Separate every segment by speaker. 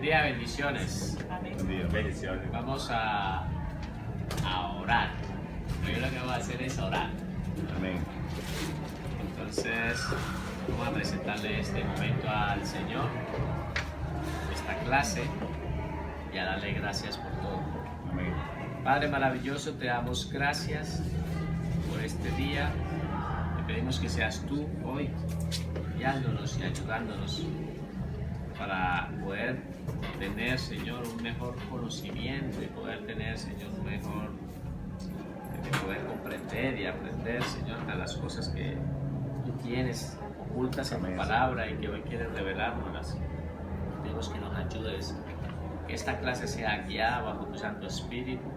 Speaker 1: Buen día, bendiciones.
Speaker 2: Buen día, bendiciones.
Speaker 1: Vamos a orar. Hoy lo que vamos a hacer es orar.
Speaker 2: Amén.
Speaker 1: Entonces, vamos a presentarle este momento al Señor, esta clase, y a darle gracias por todo.
Speaker 2: Amén.
Speaker 1: Padre maravilloso, te damos gracias por este día. Te pedimos que seas tú hoy guiándonos y ayudándonos para poder tener, Señor, un mejor conocimiento y poder tener, Señor, un mejor, de poder comprender y aprender, Señor, de las cosas que tú tienes ocultas en tu palabra y que hoy quieres revelárnoslas. Pedimos que nos ayudes, que esta clase sea guiada bajo tu Santo Espíritu,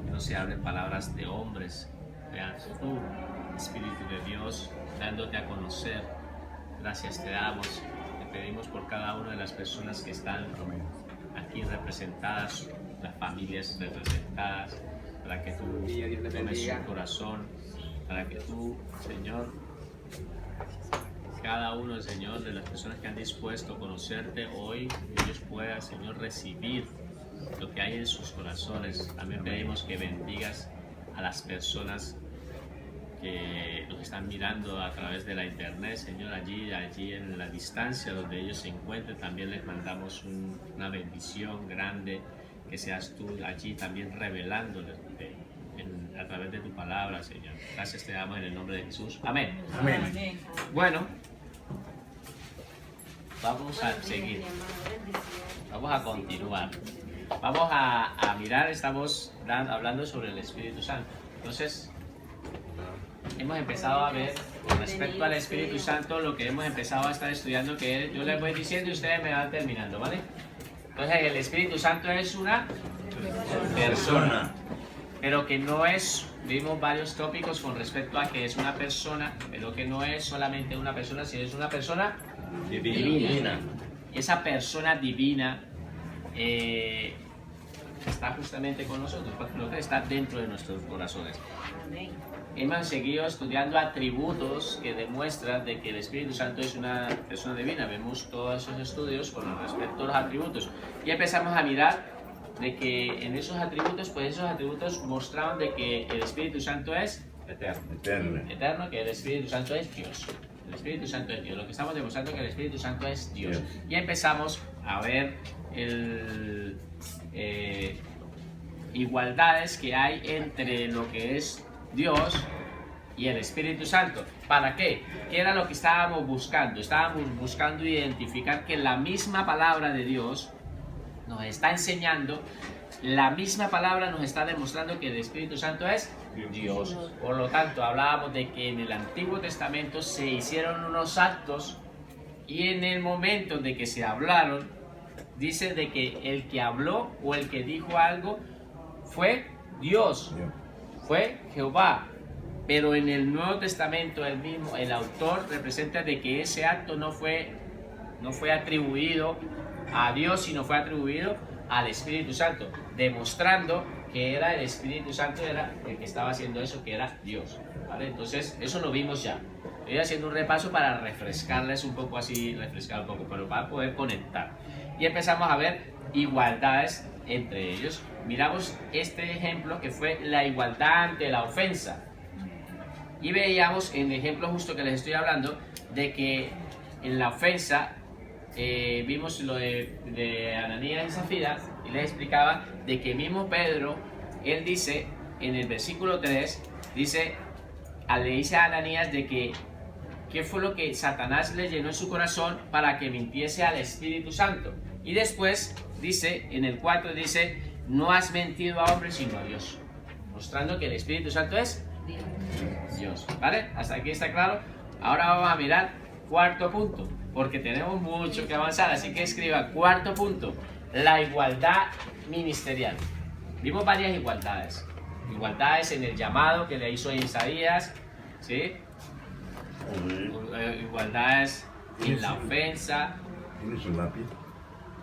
Speaker 1: que no se hablen palabras de hombres, seas tú, Espíritu de Dios, dándote a conocer. Gracias te damos. Pedimos por cada una de las personas que están aquí representadas, las familias representadas, para que tú tomes su corazón, para que tú, Señor, cada uno, Señor, de las personas que han dispuesto a conocerte hoy, ellos puedan, Señor, recibir lo que hay en sus corazones. También pedimos que bendigas a las personas que nos están mirando a través de la internet, Señor, allí en la distancia donde ellos se encuentren, también les mandamos una bendición grande, que seas tú allí también revelándoles a través de tu palabra, Señor. Gracias te damos en el nombre de Jesús. Amén.
Speaker 2: Amén.
Speaker 1: Bueno, vamos a seguir, vamos a continuar, vamos a mirar, estamos hablando sobre el Espíritu Santo. Entonces, hemos empezado a ver con respecto al Espíritu Santo lo que hemos empezado a estar estudiando, que yo les voy diciendo y ustedes me van terminando, ¿vale? Entonces el Espíritu Santo es una persona, pero que no es, vimos varios tópicos con respecto a que es una persona, pero que no es solamente una persona, sino es una persona divina. Y esa persona divina está justamente con nosotros, porque está dentro de nuestros corazones. Hemos seguido estudiando atributos que demuestran de que el Espíritu Santo es una persona divina. Vemos todos esos estudios con respecto a los atributos y empezamos a mirar de que en esos atributos, pues esos atributos mostraban de que el Espíritu Santo es eterno, que el Espíritu Santo es Dios. El Espíritu Santo es Dios. Lo que estamos demostrando es que el Espíritu Santo es Dios. Y empezamos a ver igualdades que hay entre lo que es Dios y el Espíritu Santo. ¿Para qué? ¿Qué era lo que estábamos buscando? Estábamos buscando identificar que la misma palabra de Dios nos está enseñando, la misma palabra nos está demostrando que el Espíritu Santo es Dios. Por lo tanto, hablábamos de que en el Antiguo Testamento se hicieron unos actos y en el momento de que se hablaron, dice de que el que habló o el que dijo algo fue Dios. Fue Jehová, pero en el Nuevo Testamento el autor representa de que ese acto no fue atribuido a Dios, sino fue atribuido al Espíritu Santo, demostrando que era el Espíritu Santo, era el que estaba haciendo eso, que era Dios, ¿vale? Entonces eso lo vimos ya. Estoy haciendo un repaso para refrescarles un poco así, pero para poder conectar. Y empezamos a ver igualdades entre ellos. Miramos este ejemplo que fue la igualdad ante la ofensa. Y veíamos en el ejemplo justo que les estoy hablando, de que en la ofensa vimos lo de Ananías y Zafira, y les explicaba de que mismo Pedro, él dice en el versículo 3, le dice a Ananías de que qué fue lo que Satanás le llenó en su corazón para que mintiese al Espíritu Santo. Y después dice, en el 4 dice, no has mentido a hombres sino a Dios, mostrando que el Espíritu Santo es Dios. ¿Vale? Hasta aquí está claro. Ahora vamos a mirar cuarto punto, porque tenemos mucho que avanzar, así que escriba cuarto punto, la igualdad ministerial. Vimos varias igualdades. Igualdades en el llamado que le hizo Isaías, ¿sí? Igualdades en la ofensa.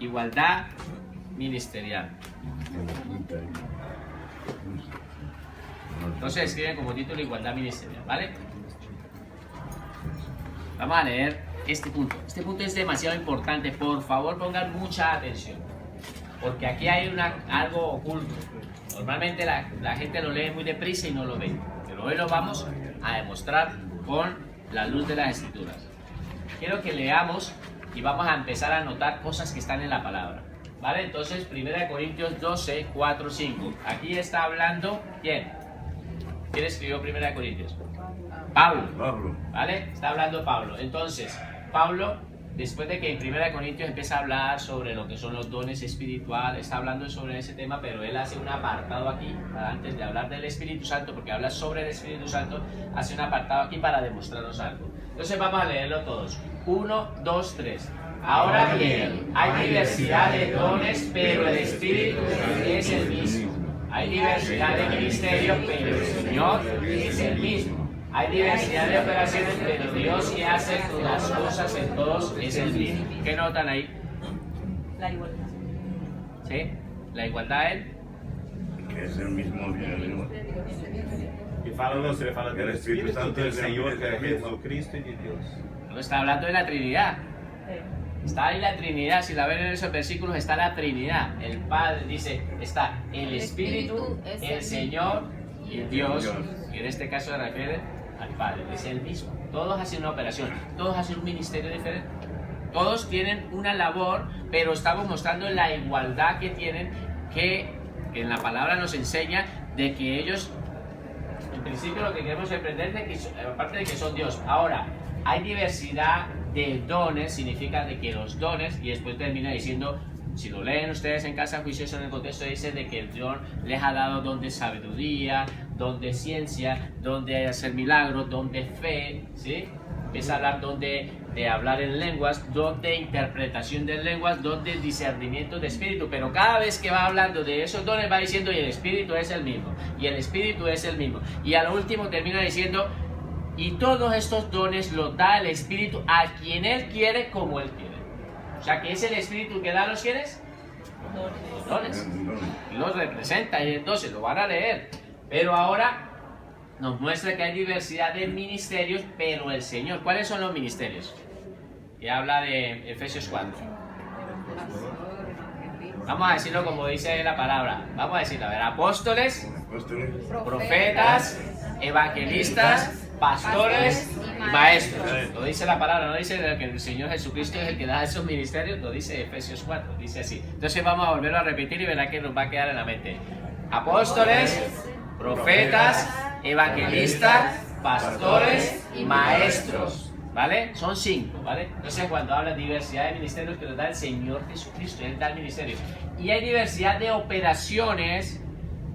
Speaker 1: Igualdad ministerial. Entonces escriben como título igualdad ministerial, ¿vale? Vamos a leer este punto. Este punto es demasiado importante. Por favor, pongan mucha atención. Porque aquí hay algo oculto. Normalmente la gente lo lee muy deprisa y no lo ve. Pero hoy lo vamos a demostrar con la luz de las Escrituras. Quiero que leamos y vamos a empezar a notar cosas que están en la palabra. ¿Vale? Entonces, 1 Corintios 12, 4, 5. Aquí está hablando, ¿quién? ¿Quién escribió 1 Corintios? Pablo. ¿Vale? Está hablando Pablo. Entonces, Pablo, después de que en 1 Corintios empieza a hablar sobre lo que son los dones espirituales, está hablando sobre ese tema, pero él hace un apartado aquí, antes de hablar del Espíritu Santo, porque habla sobre el Espíritu Santo, hace un apartado aquí para demostrarnos algo. Entonces vamos a leerlo todos. 1, 2, 3. Ahora bien, hay diversidad de dones, pero el Espíritu es el mismo. Hay diversidad de ministerios, pero el Señor es el mismo. Hay diversidad de operaciones, pero Dios que hace las cosas en todos es el mismo. ¿Qué notan ahí?
Speaker 3: La igualdad.
Speaker 1: ¿Sí? La igualdad en...
Speaker 2: Que es el mismo.
Speaker 4: E fala, você fala
Speaker 2: El
Speaker 4: do
Speaker 2: Espíritu
Speaker 4: Espírito
Speaker 2: Santo
Speaker 4: del
Speaker 2: es el
Speaker 4: Señor, que es
Speaker 2: mismo.
Speaker 4: Jesucristo y de Dios.
Speaker 1: No está hablando de la Trinidad. Está ahí la Trinidad, si la ven en esos versículos está la Trinidad. El Padre dice, está el Espíritu, el Señor y el Dios. Y en este caso se refiere al Padre, es el mismo. Todos hacen una operación, todos hacen un ministerio diferente. Todos tienen una labor, pero estamos mostrando la igualdad que tienen, que en la palabra nos enseña de que ellos, en principio lo que queremos aprender de que, aparte de que son Dios. Ahora, hay diversidad de dones, significa de que los dones, y después termina diciendo, si lo leen ustedes en casa juicioso en el contexto, dice de que el Dios les ha dado don de sabiduría, don de ciencia, don de hacer milagros, don de fe, ¿sí? Empieza a hablar don de hablar en lenguas, don de interpretación de lenguas, don de discernimiento de espíritu, pero cada vez que va hablando de esos dones va diciendo y el espíritu es el mismo, y el espíritu es el mismo, y a lo último termina diciendo y todos estos dones los da el espíritu a quien él quiere como él quiere. O sea que es el espíritu que da los quienes, los dones, los representa, y entonces lo van a leer, pero ahora nos muestra que hay diversidad de ministerios, pero el Señor, ¿cuáles son los ministerios? Y habla de Efesios 4. Vamos a decirlo como dice la palabra. Vamos a decirlo, a ver, apóstoles, profetas, evangelistas, pastores y maestros. Lo dice la palabra, no dice que el Señor Jesucristo es el que da esos ministerios, lo dice Efesios 4, dice así. Entonces vamos a volverlo a repetir y verá que nos va a quedar en la mente. Apóstoles, profetas, evangelistas, pastores y maestros. ¿Vale? Son 5, ¿vale? Entonces cuando habla de diversidad de ministerios que nos da el Señor Jesucristo, Él da el ministerio. Y hay diversidad de operaciones,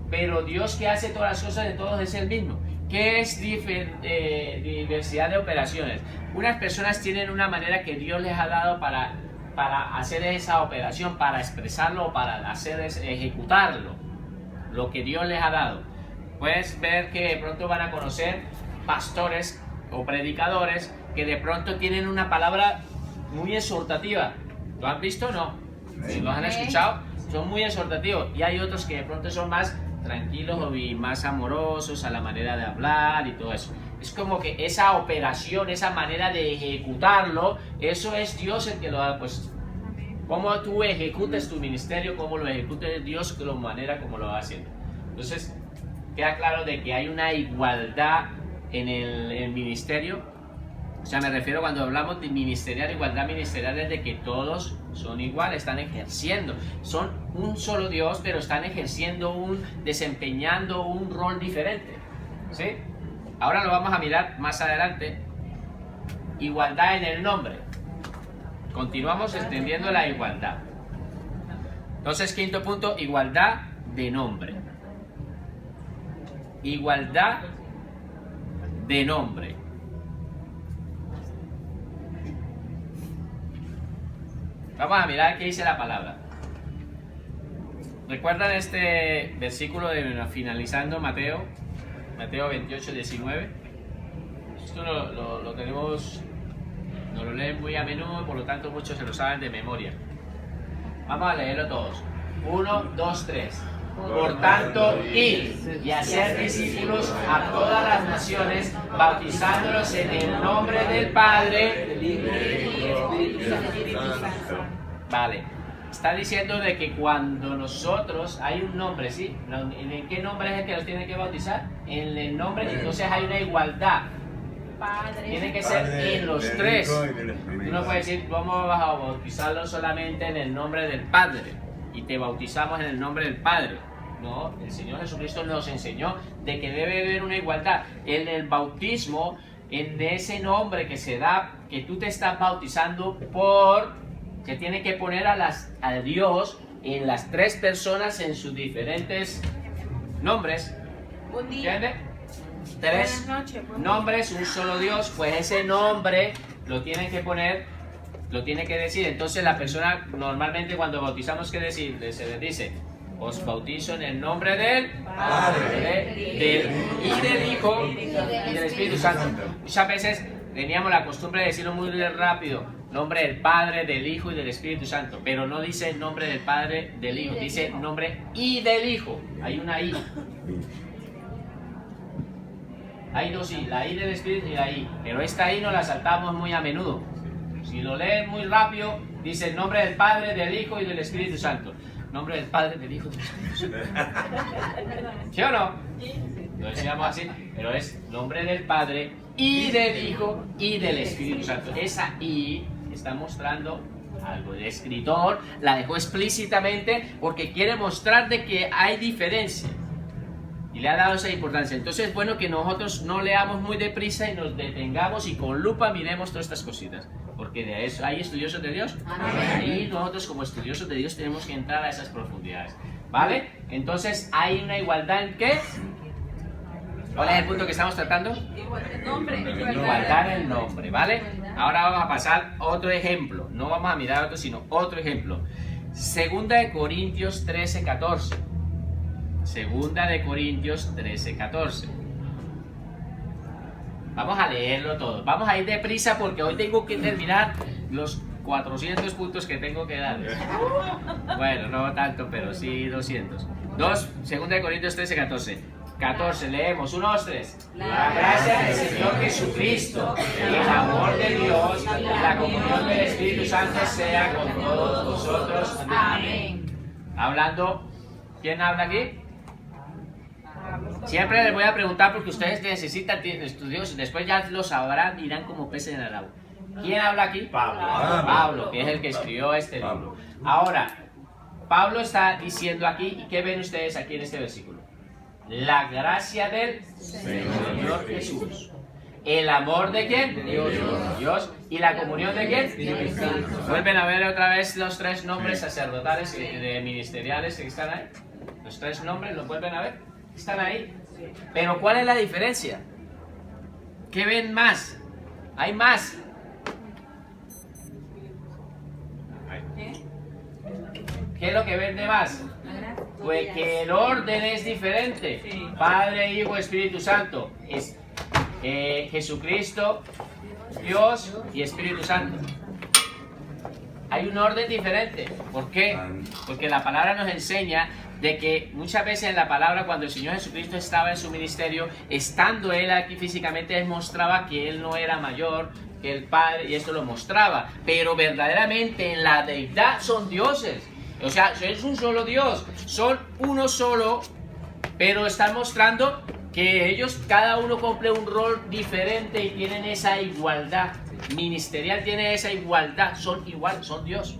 Speaker 1: pero Dios que hace todas las cosas de todos es el mismo. ¿Qué es diversidad de operaciones? Unas personas tienen una manera que Dios les ha dado para hacer esa operación, para expresarlo, para ejecutarlo, lo que Dios les ha dado. Puedes ver que de pronto van a conocer pastores o predicadores que de pronto tienen una palabra muy exhortativa. ¿Lo han visto o no? Si los han escuchado, son muy exhortativos. Y hay otros que de pronto son más tranquilos y más amorosos a la manera de hablar y todo eso. Es como que esa operación, esa manera de ejecutarlo, eso es Dios el que lo da. Pues, cómo tú ejecutes tu ministerio, cómo lo ejecute Dios, de la manera como lo va haciendo. Entonces, queda claro de que hay una igualdad en el ministerio. O sea, me refiero cuando hablamos de ministerial, igualdad ministerial es de que todos son iguales, están ejerciendo, son un solo Dios, pero están ejerciendo desempeñando un rol diferente, ¿sí? Ahora lo vamos a mirar más adelante. Igualdad en el nombre. Continuamos extendiendo la igualdad. Entonces, quinto punto, igualdad de nombre. Igualdad de nombre. Vamos a mirar qué dice la palabra. ¿Recuerdan este versículo de finalizando Mateo 28, 19? Esto lo tenemos, nos lo leen muy a menudo, por lo tanto muchos se lo saben de memoria. Vamos a leerlo todos. 1, 2, 3. Por tanto, id y hacer discípulos a todas las naciones, bautizándolos en el nombre del Padre, del Hijo y del Espíritu Santo. Vale. Está diciendo de que cuando nosotros hay un nombre, ¿sí? ¿En qué nombre es el que los tiene que bautizar? En el nombre, entonces hay una igualdad. Tiene que ser en los tres. Tú no puedes decir, vamos a bautizarlo solamente en el nombre del Padre y te bautizamos en el nombre del Padre. No, el Señor Jesucristo nos enseñó de que debe haber una igualdad. En el bautismo, en ese nombre que se da, que tú te estás bautizando se tiene que poner a Dios en las tres personas en sus diferentes nombres. ¿Entiendes? Tres nombres, un solo Dios, pues ese nombre lo tienen que poner, lo tiene que decir. Entonces la persona normalmente cuando bautizamos, ¿qué decir? Se les dice, os bautizo en el nombre del Padre, y del Hijo y del Espíritu Santo. Muchas veces teníamos la costumbre de decirlo muy rápido, nombre del Padre, del Hijo y del Espíritu Santo, pero no dice el nombre del Padre, del Hijo, dice nombre y del Hijo. Hay una I. Hay dos I, la I del Espíritu y la I, pero esta I no la saltamos muy a menudo. Si lo leen muy rápido, dice el nombre del Padre, del Hijo y del Espíritu Santo. Nombre del Padre, del Hijo y del Espíritu Santo. ¿Sí o no? Lo decíamos así, pero es nombre del Padre y del Hijo y del Espíritu Santo. Esa I está mostrando algo. El escritor la dejó explícitamente porque quiere mostrar de que hay diferencia. Y le ha dado esa importancia. Entonces es bueno que nosotros no leamos muy deprisa y nos detengamos y con lupa miremos todas estas cositas. Porque de eso hay estudiosos de Dios. Y nosotros como estudiosos de Dios tenemos que entrar a esas profundidades. ¿Vale? Entonces hay una igualdad en ¿qué? ¿Cuál es el punto que estamos tratando? Igualdad en el nombre. ¿Vale? Ahora vamos a pasar a otro ejemplo. No vamos a mirar otro, sino otro ejemplo. Segunda de Corintios 13:14. Segunda de Corintios 13:14. Vamos a leerlo todo. Vamos a ir deprisa porque hoy tengo que terminar los 400 puntos que tengo que dar. Bueno, no tanto, pero sí 200. Segunda de Corintios 13:14. 14, leemos. 1, 2, 3. La gracia del Señor Jesucristo, el amor de Dios y la comunión del Espíritu Santo sea con todos vosotros. Amén. Hablando, ¿quién habla aquí? Siempre les voy a preguntar porque ustedes necesitan estudios, después ya lo sabrán, irán como peces en el agua. ¿Quién habla aquí? Pablo, que es el que escribió este libro. Ahora, Pablo está diciendo aquí, ¿y qué ven ustedes aquí en este versículo? La gracia del Señor Jesús. ¿El amor de quién? Dios. ¿Y la comunión de quién? Vuelven a ver otra vez los tres nombres sacerdotales y ministeriales que están ahí. Los tres nombres, ¿los vuelven a ver? Están ahí. Pero ¿cuál es la diferencia? ¿Qué ven más? Hay más. ¿Qué es lo que ven de más? Pues que el orden es diferente. Padre, Hijo, Espíritu Santo. Es Jesucristo, Dios y Espíritu Santo. Hay un orden diferente. ¿Por qué? Porque la palabra nos enseña de que muchas veces en la palabra, cuando el Señor Jesucristo estaba en su ministerio, estando Él aquí físicamente, Él mostraba que Él no era mayor que el Padre, y esto lo mostraba. Pero verdaderamente en la deidad son dioses. O sea, es un solo Dios, son uno solo, pero están mostrando que ellos, cada uno cumple un rol diferente y tienen esa igualdad. Ministerial tiene esa igualdad, son igual, son Dios.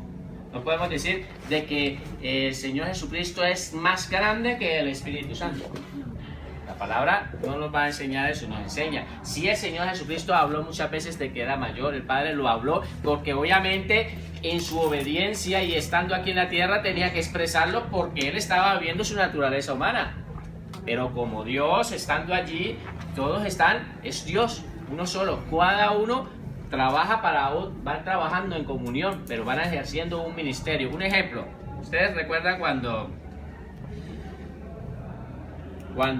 Speaker 1: No podemos decir de que el Señor Jesucristo es más grande que el Espíritu Santo. La palabra no nos va a enseñar eso, nos enseña. Sí, el Señor Jesucristo habló muchas veces de que era mayor, el Padre lo habló, porque obviamente en su obediencia y estando aquí en la tierra tenía que expresarlo porque Él estaba viviendo su naturaleza humana. Pero como Dios, estando allí, todos es Dios, uno solo, cada uno trabaja van trabajando en comunión, pero van ejerciendo un ministerio. Un ejemplo, ustedes recuerdan cuando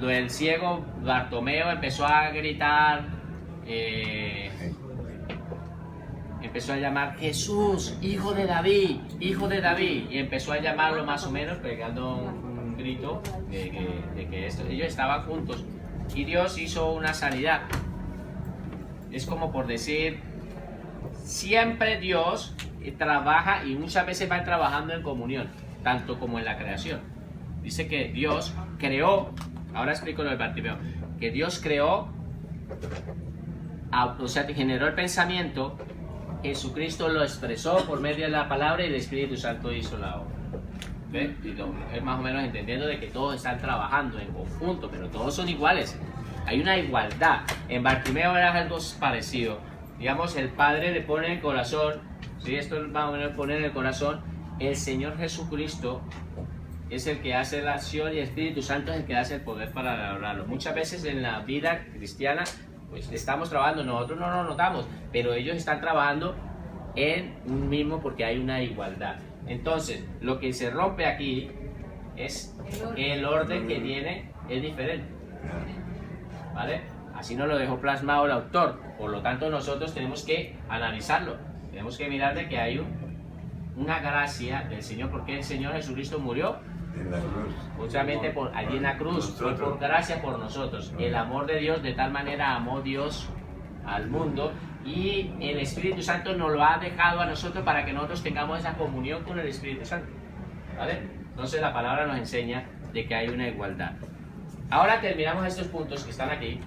Speaker 1: el ciego Bartimeo empezó a gritar, empezó a llamar Jesús, hijo de David, y empezó a llamarlo más o menos pegando un escrito de que ellos estaban juntos y Dios hizo una sanidad. Es como por decir, siempre Dios trabaja y muchas veces va trabajando en comunión, tanto como en la creación. Dice que Dios creó, ahora explico lo del Bartimeo, que Dios creó, o sea, que generó el pensamiento, Jesucristo lo expresó por medio de la palabra y el Espíritu Santo hizo la obra. ¿Ve? Es más o menos entendiendo de que todos están trabajando en conjunto, pero todos son iguales. Hay una igualdad. En Bartimeo era algo parecido. Digamos, el Padre le pone en el corazón, ¿sí? Esto más o menos pone en el corazón, el Señor Jesucristo es el que hace la acción y el Espíritu Santo es el que hace el poder para lograrlo. Muchas veces en la vida cristiana, pues estamos trabajando, nosotros no lo notamos, pero ellos están trabajando en un mismo porque hay una igualdad. Entonces, lo que se rompe aquí es el orden que tiene, es diferente. ¿Vale? Así nos lo dejó plasmado el autor. Por lo tanto, nosotros tenemos que analizarlo. Tenemos que mirar de que hay una gracia del Señor, porque el Señor Jesucristo murió
Speaker 2: En la cruz.
Speaker 1: justamente allí en la cruz, fue por gracia por nosotros. El amor de Dios, de tal manera amó Dios al mundo, y el Espíritu Santo nos lo ha dejado a nosotros para que nosotros tengamos esa comunión con el Espíritu Santo. ¿Vale? Entonces la palabra nos enseña de que hay una igualdad. Ahora terminamos estos puntos que están aquí,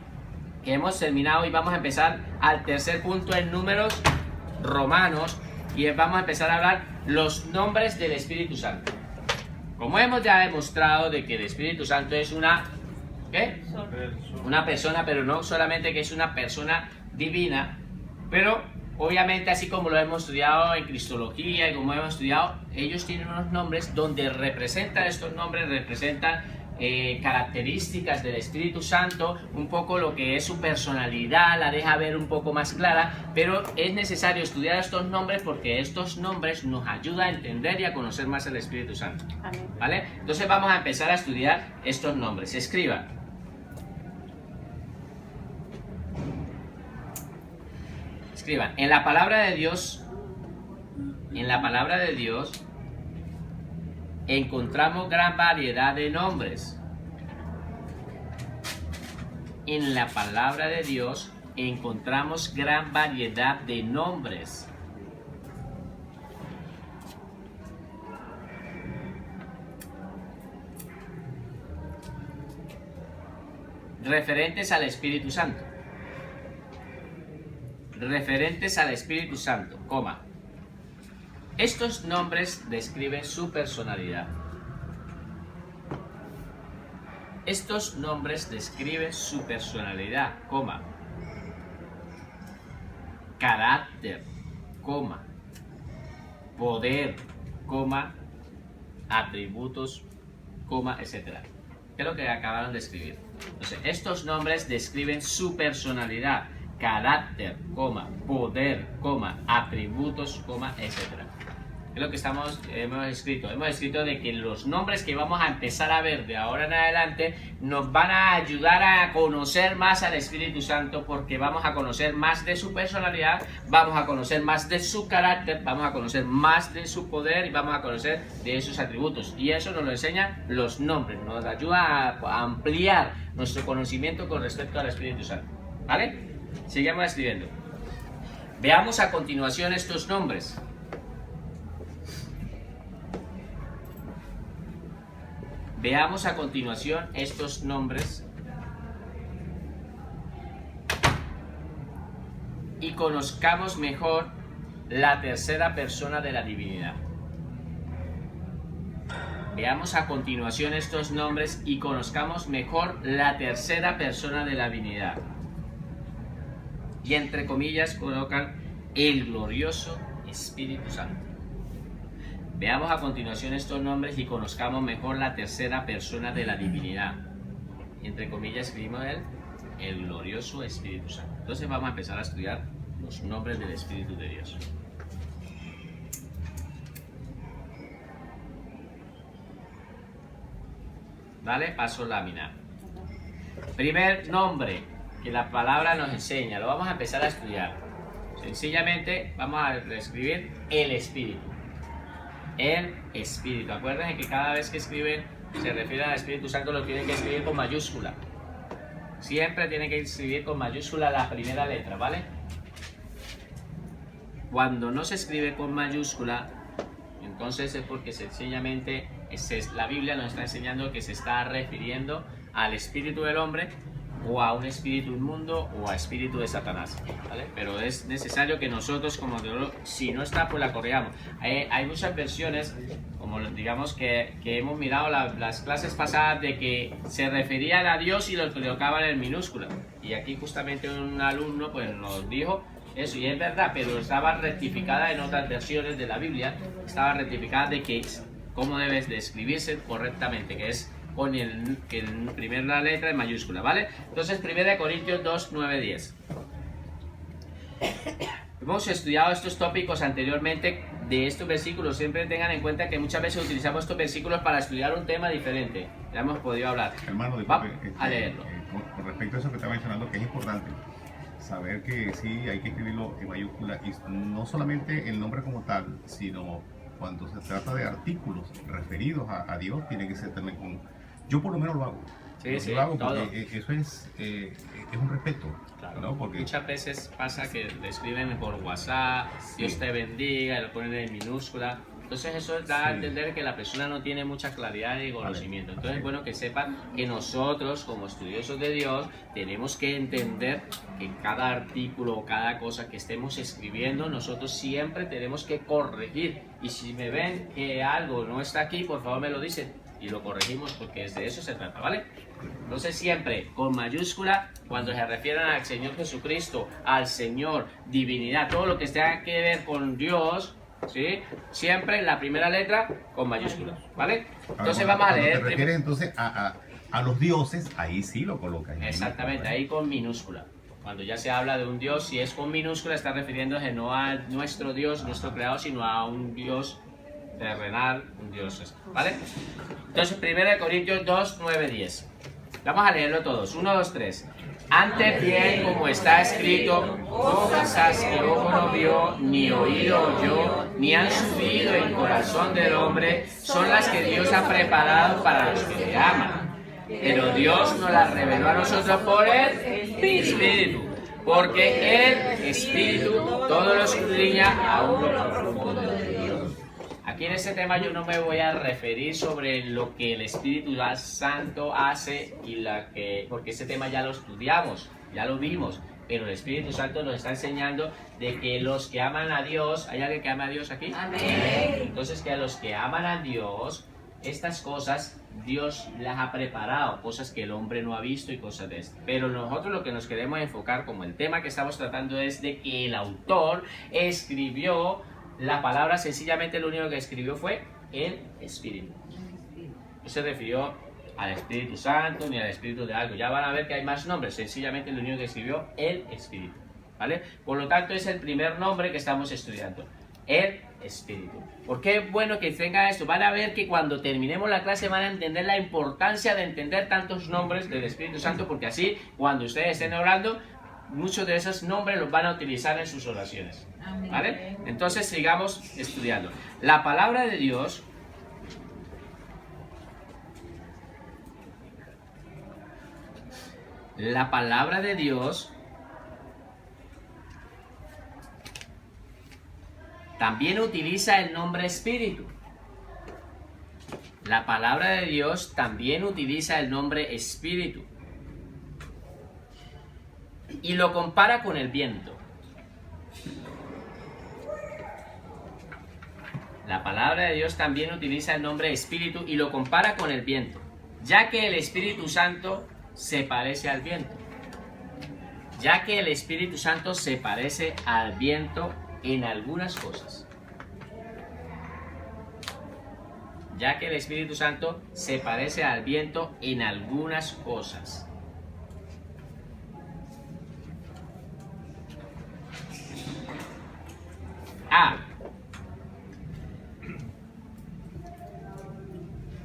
Speaker 1: que hemos terminado, y vamos a empezar al tercer punto en Números Romanos, y vamos a empezar a hablar los nombres del Espíritu Santo. Como hemos ya demostrado de que el Espíritu Santo es una persona, pero no solamente que es una persona divina, pero obviamente así como lo hemos estudiado en Cristología y como hemos estudiado, ellos tienen unos nombres donde representan, estos nombres representan características del Espíritu Santo, un poco lo que es su personalidad, la deja ver un poco más clara, pero es necesario estudiar estos nombres porque estos nombres nos ayudan a entender y a conocer más el Espíritu Santo.
Speaker 3: Amén.
Speaker 1: ¿Vale? Entonces vamos a empezar a estudiar estos nombres. Escriban. Escriban. En la palabra de Dios, encontramos gran variedad de nombres. En la palabra de Dios encontramos gran variedad de nombres. Referentes al Espíritu Santo. Referentes al Espíritu Santo, coma. Estos nombres describen su personalidad. Estos nombres describen su personalidad, coma. Carácter, coma. Poder, coma. Atributos, coma, etc. ¿Qué es lo que acabaron de escribir? Entonces, estos nombres describen su personalidad, carácter, coma, poder, coma, atributos, coma, etc. Es lo que hemos escrito. Hemos escrito de que los nombres que vamos a empezar a ver de ahora en adelante nos van a ayudar a conocer más al Espíritu Santo, porque vamos a conocer más de su personalidad, vamos a conocer más de su carácter, vamos a conocer más de su poder y vamos a conocer de sus atributos. Y eso nos lo enseñan los nombres, nos ayuda a ampliar nuestro conocimiento con respecto al Espíritu Santo. ¿Vale? Sigamos escribiendo. Veamos a continuación estos nombres. Veamos a continuación estos nombres y conozcamos mejor la tercera persona de la divinidad. Veamos a continuación estos nombres y conozcamos mejor la tercera persona de la divinidad. Y entre comillas colocan el glorioso Espíritu Santo. Veamos a continuación estos nombres y conozcamos mejor la tercera persona de la divinidad. Entre comillas escribimos el glorioso Espíritu Santo. Entonces vamos a empezar a estudiar los nombres del Espíritu de Dios. ¿Vale? Paso lámina. Primer nombre que la palabra nos enseña, lo vamos a empezar a estudiar. Sencillamente vamos a escribir el Espíritu. El Espíritu. Acuérdense que cada vez que escriben se refiere al Espíritu Santo, lo tiene que escribir con mayúscula. Siempre tiene que escribir con mayúscula la primera letra, ¿vale? Cuando no se escribe con mayúscula, entonces es porque sencillamente la Biblia nos está enseñando que se está refiriendo al espíritu del hombre, o a un espíritu inmundo, o a espíritu de Satanás, ¿vale? Pero es necesario que nosotros, como teólogos, si no está, pues la corrijamos. Hay muchas versiones, como digamos que hemos mirado las clases pasadas, de que se referían a Dios y lo colocaban en minúscula. Y aquí justamente un alumno pues nos dijo eso, y es verdad, pero estaba rectificada en otras versiones de la Biblia, estaba rectificada de que cómo debes de escribirse correctamente, que es con el primera letra en mayúscula, ¿vale? Entonces, 1 Corintios 2, 9, 10. Hemos estudiado estos tópicos anteriormente de estos versículos. Siempre tengan en cuenta que muchas veces utilizamos estos versículos para estudiar un tema diferente. Ya hemos podido hablar.
Speaker 2: Hermano,
Speaker 1: Vamos a leerlo.
Speaker 2: Con respecto a eso que está mencionando, que es importante saber que sí hay que escribirlo en mayúscula, y no solamente el nombre como tal, sino cuando se trata de artículos referidos a Dios, tiene que ser también con... Yo por lo menos lo hago.
Speaker 1: Sí, sí,
Speaker 2: lo hago
Speaker 1: todo.
Speaker 2: porque eso es un respeto.
Speaker 1: Claro.
Speaker 2: ¿No? Porque
Speaker 1: Muchas veces pasa que le escriben por WhatsApp, Dios te bendiga, y lo ponen en minúscula. Entonces eso da a entender que la persona no tiene mucha claridad y conocimiento. Entonces es bueno que sepan que nosotros, como estudiosos de Dios, tenemos que entender que cada artículo o cada cosa que estemos escribiendo, nosotros siempre tenemos que corregir. Y si me ven que algo no está aquí, por favor me lo dicen y lo corregimos, porque de eso se trata, ¿vale? Entonces siempre con mayúscula cuando se refieran al Señor Jesucristo, al Señor, divinidad, todo lo que tenga que ver con Dios, ¿sí? Siempre la primera letra con mayúsculas, ¿vale? Entonces vamos a leer.
Speaker 2: Te refieres entonces a los dioses, ahí sí lo colocas.
Speaker 1: Exactamente, ahí con minúscula. Cuando ya se habla de un Dios, si es con minúscula, está refiriéndose no a nuestro Dios, nuestro creador, sino a un Dios terrenal, un Dios, ¿vale? Entonces, 1 Corintios 2, 9, 10. Vamos a leerlo todos. 1, 2, 3. Antes bien, como está escrito, cosas que ojo no vio, ni oído oyó, ni han subido en corazón del hombre, son las que Dios ha preparado para los que le aman. Pero Dios nos las reveló a nosotros por el Espíritu, porque el Espíritu todo lo escudriña aún lo profundo de Dios. Aquí en este tema yo no me voy a referir sobre lo que el Espíritu Santo hace porque ese tema ya lo estudiamos, ya lo vimos, pero el Espíritu Santo nos está enseñando de que los que aman a Dios, ¿hay alguien que ama a Dios aquí? Amén. Entonces que a los que aman a Dios, estas cosas Dios las ha preparado, cosas que el hombre no ha visto y cosas de esto. Pero nosotros lo que nos queremos enfocar, como el tema que estamos tratando, es de que el autor escribió la palabra, sencillamente lo único que escribió fue el Espíritu. No se refirió al Espíritu Santo ni al Espíritu de algo. Ya van a ver que hay más nombres, sencillamente lo único que escribió el Espíritu, ¿vale? Por lo tanto es el primer nombre que estamos estudiando, el Espíritu. ¿Por qué es bueno que tengan esto? Van a ver que cuando terminemos la clase van a entender la importancia de entender tantos nombres del Espíritu Santo, porque así cuando ustedes estén orando, muchos de esos nombres los van a utilizar en sus oraciones, ¿vale? Entonces sigamos estudiando. La palabra de Dios también utiliza el nombre Espíritu. La palabra de Dios también utiliza el nombre Espíritu. Y lo compara con el viento. La palabra de Dios también utiliza el nombre Espíritu y lo compara con el viento, ya que el Espíritu Santo se parece al viento. Ya que el Espíritu Santo se parece al viento en algunas cosas. Ya que el Espíritu Santo se parece al viento en algunas cosas.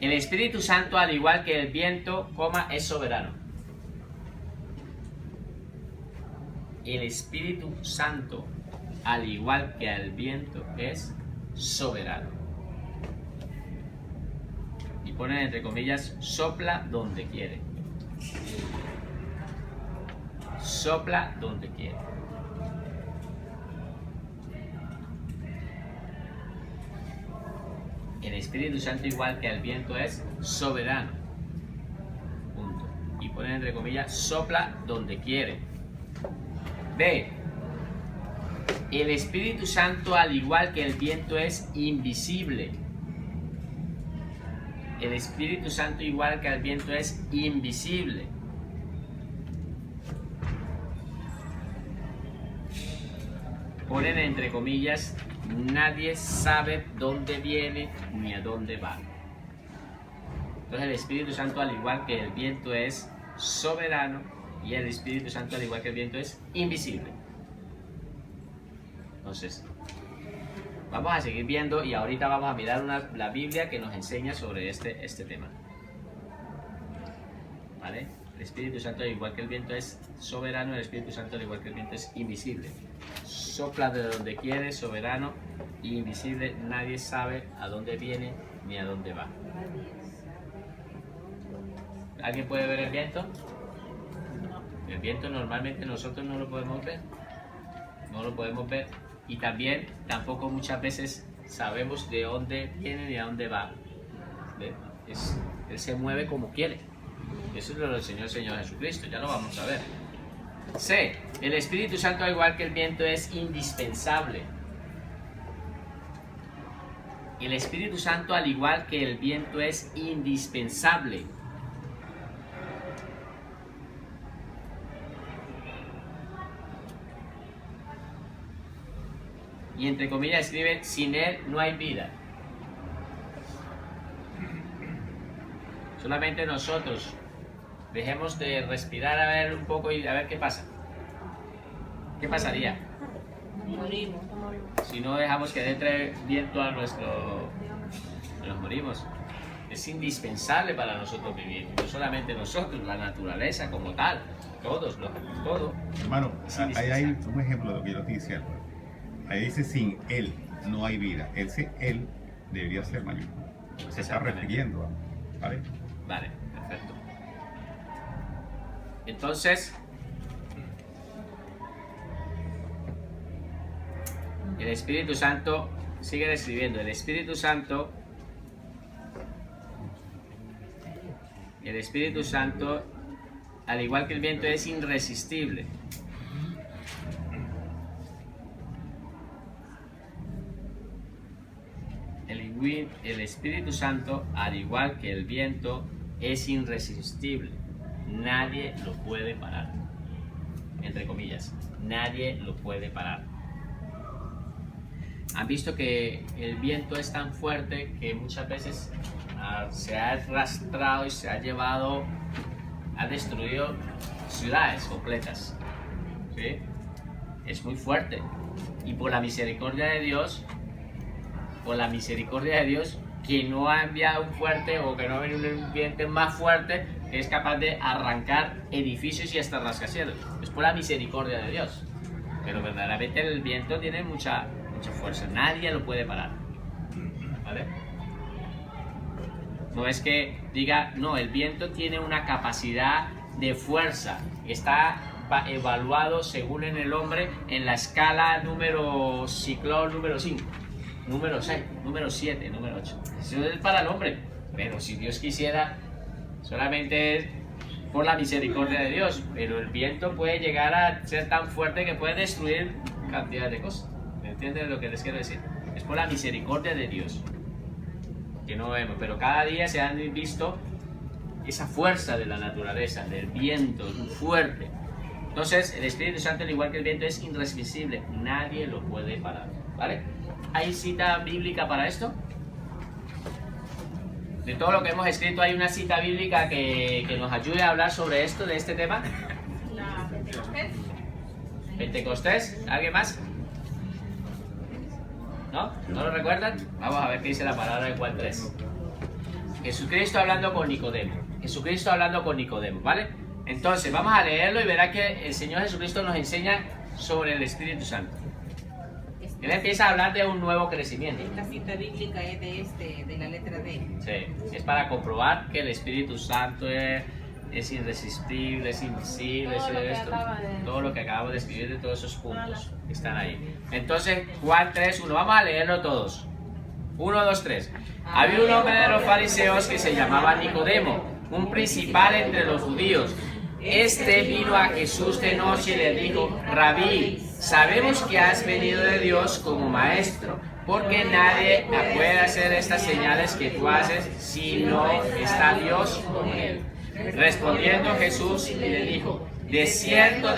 Speaker 1: El Espíritu Santo, al igual que el viento, es soberano. El Espíritu Santo, al igual que el viento, es soberano. Y ponen entre comillas, sopla donde quiere. Sopla donde quiere. El Espíritu Santo, igual que el viento, es soberano. Punto. Y ponen entre comillas, sopla donde quiere. B. El Espíritu Santo, al igual que el viento, es invisible. El Espíritu Santo, igual que el viento, es invisible. Ponen entre comillas, nadie sabe dónde viene ni a dónde va. Entonces el Espíritu Santo, al igual que el viento, es soberano, y el Espíritu Santo, al igual que el viento, es invisible. Entonces, vamos a seguir viendo y ahorita vamos a mirar la Biblia que nos enseña sobre este tema. ¿Vale? El Espíritu Santo, al igual que el viento, es soberano, el Espíritu Santo, al igual que el viento, es invisible. Sopla de donde quiere, soberano y invisible, nadie sabe a dónde viene ni a dónde va. ¿Alguien puede ver el viento? El viento normalmente nosotros no lo podemos ver. No lo podemos ver. Y también tampoco muchas veces sabemos de dónde viene ni a dónde va. Él se mueve como quiere. Eso es lo que nos enseñó el Señor Jesucristo. Ya lo vamos a ver. C. El Espíritu Santo, al igual que el viento, es indispensable. El Espíritu Santo, al igual que el viento, es indispensable. Y entre comillas escriben, sin él no hay vida. Solamente nosotros dejemos de respirar a ver un poco y a ver qué pasa. ¿Qué pasaría?
Speaker 3: Morimos.
Speaker 1: Si no dejamos que entre viento a nos morimos. Es indispensable para nosotros vivir. No solamente nosotros, la naturaleza como tal. Todos, todo.
Speaker 2: Hermano, ahí hay un ejemplo de lo que yo te decía. Ahí dice, sin él no hay vida. Ese él debería ser mayúsculo. Se está refiriendo a, ¿vale?
Speaker 1: Vale, perfecto. Entonces, el Espíritu Santo, sigue describiendo, el Espíritu Santo, al igual que el viento, es irresistible. El Espíritu Santo, al igual que el viento, es irresistible. Nadie lo puede parar. Entre comillas, nadie lo puede parar. Han visto que el viento es tan fuerte que muchas veces se ha arrastrado y se ha llevado, ha destruido ciudades completas. ¿Sí? Es muy fuerte. Y por la misericordia de Dios, que no ha enviado un fuerte o que no ha venido un viento más fuerte que es capaz de arrancar edificios y hasta rascacielos. Es por la misericordia de Dios. Pero verdaderamente el viento tiene mucha fuerza. Nadie lo puede parar. ¿Vale? No es que diga, no, el viento tiene una capacidad de fuerza. Está evaluado según en el hombre en la escala ciclón número 5. Número 6, número 7, número 8. Eso es para el hombre. Pero si Dios quisiera, solamente es por la misericordia de Dios. Pero el viento puede llegar a ser tan fuerte que puede destruir cantidad de cosas. ¿Me entienden lo que les quiero decir? Es por la misericordia de Dios que no vemos. Pero cada día se han visto esa fuerza de la naturaleza, del viento, fuerte. Entonces, el Espíritu Santo, al igual que el viento, es irresistible. Nadie lo puede parar. ¿Vale? ¿Hay cita bíblica para esto? De todo lo que hemos escrito, ¿hay una cita bíblica que nos ayude a hablar sobre esto, de este tema?
Speaker 3: La Pentecostés.
Speaker 1: ¿Pentecostés? ¿Alguien más? ¿No? ¿No lo recuerdan? Vamos a ver qué dice la palabra de Juan 3. Jesucristo hablando con Nicodemo. ¿Vale? Entonces, vamos a leerlo y verá que el Señor Jesucristo nos enseña sobre el Espíritu Santo. Él empieza a hablar de un nuevo crecimiento.
Speaker 3: Esta cita bíblica es de la letra D.
Speaker 1: Sí, es para comprobar que el Espíritu Santo es irresistible, es invisible,
Speaker 3: Todo lo que
Speaker 1: esto,
Speaker 3: acaba de-
Speaker 1: todo lo que acabo de escribir de todos esos puntos que están ahí. Entonces, Juan 3:1, vamos a leerlo todos. 1, 2, 3. Había un hombre de los fariseos que se llamaba Nicodemo, un principal entre los judíos. Este vino a Jesús de noche y le dijo: Rabí, sabemos que has venido de Dios como maestro, porque nadie puede hacer estas señales que tú haces si no está Dios con él. Respondiendo Jesús le dijo: de cierto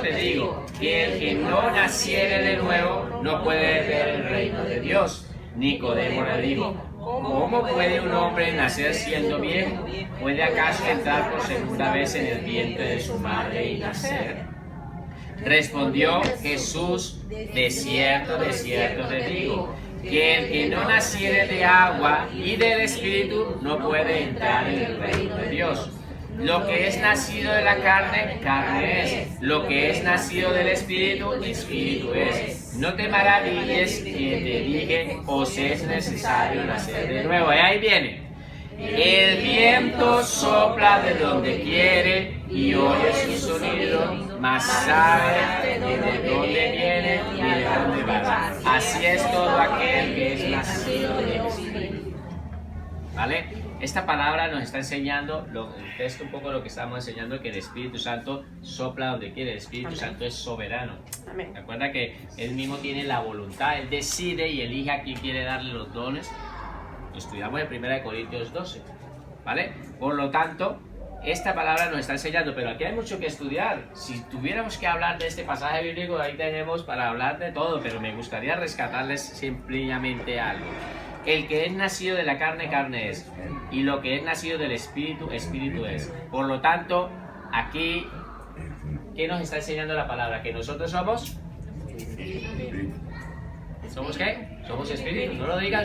Speaker 1: te digo, que el que no naciere de nuevo no puede ver el reino de Dios. Nicodemo le dijo: ¿cómo puede un hombre nacer siendo viejo? ¿Puede acaso entrar por segunda vez en el vientre de su madre y nacer? Respondió Jesús: de cierto te digo, que el que no naciere de agua y del Espíritu no puede entrar en el reino de Dios. Lo que es nacido de la carne, carne es. Lo que es nacido del Espíritu, Espíritu es. No te maravilles que te dije: os es necesario nacer de nuevo. Y ahí viene. El viento sopla de donde quiere y oye su sonido, mas sabe de dónde viene y de dónde va. Así es todo aquel que es nacido del Espíritu. ¿Vale? Esta palabra nos está enseñando, el texto un poco lo que estamos enseñando, que el Espíritu Santo sopla donde quiere. El Espíritu Santo es soberano. Recuerda que Él mismo tiene la voluntad, Él decide y elige a quién quiere darle los dones. Lo estudiamos en 1 Corintios 12, ¿vale? Por lo tanto, esta palabra nos está enseñando, pero aquí hay mucho que estudiar. Si tuviéramos que hablar de este pasaje bíblico, ahí tenemos para hablar de todo, pero me gustaría rescatarles simplemente algo. El que es nacido de la carne, carne es, y lo que es nacido del Espíritu, Espíritu es. Por lo tanto, aquí, ¿qué nos está enseñando la palabra? Que nosotros somos... ¿Somos qué? Somos espíritu. No lo digan,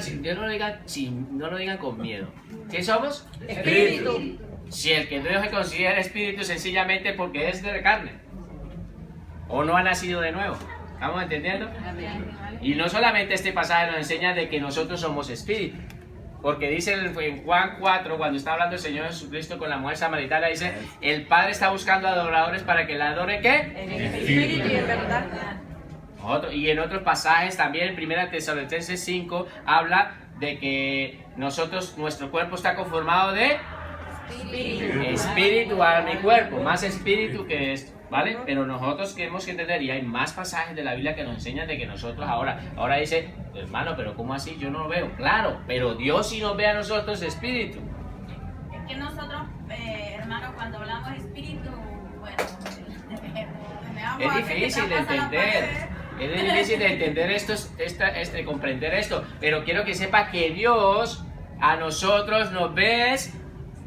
Speaker 1: no lo digan con miedo. ¿Qué somos?
Speaker 3: Espíritu.
Speaker 1: Si el que no se considera espíritu, sencillamente porque es de la carne o no ha nacido de nuevo. ¿Estamos entendiendo? Y no solamente este pasaje nos enseña de que nosotros somos espíritu, porque dice en Juan 4, cuando está hablando el Señor Jesucristo con la mujer samaritana, dice: el Padre está buscando adoradores para que la adore, ¿qué?
Speaker 3: En espíritu y en verdad.
Speaker 1: Y en otros pasajes también, en 1 Tesalonicenses 5, habla de que nuestro cuerpo está conformado de espíritu, alma y cuerpo, más espíritu que esto, ¿vale? Pero nosotros tenemos que entender, y hay más pasajes de la Biblia que nos enseñan de que nosotros ahora dice: hermano, pero ¿cómo así? Yo no lo veo. Claro, pero Dios sí nos ve a nosotros espíritu.
Speaker 5: Es que nosotros, hermano, cuando hablamos de espíritu, bueno,
Speaker 1: Es difícil de entender. Es difícil de entender esto, comprender esto, pero quiero que sepa que Dios a nosotros nos ve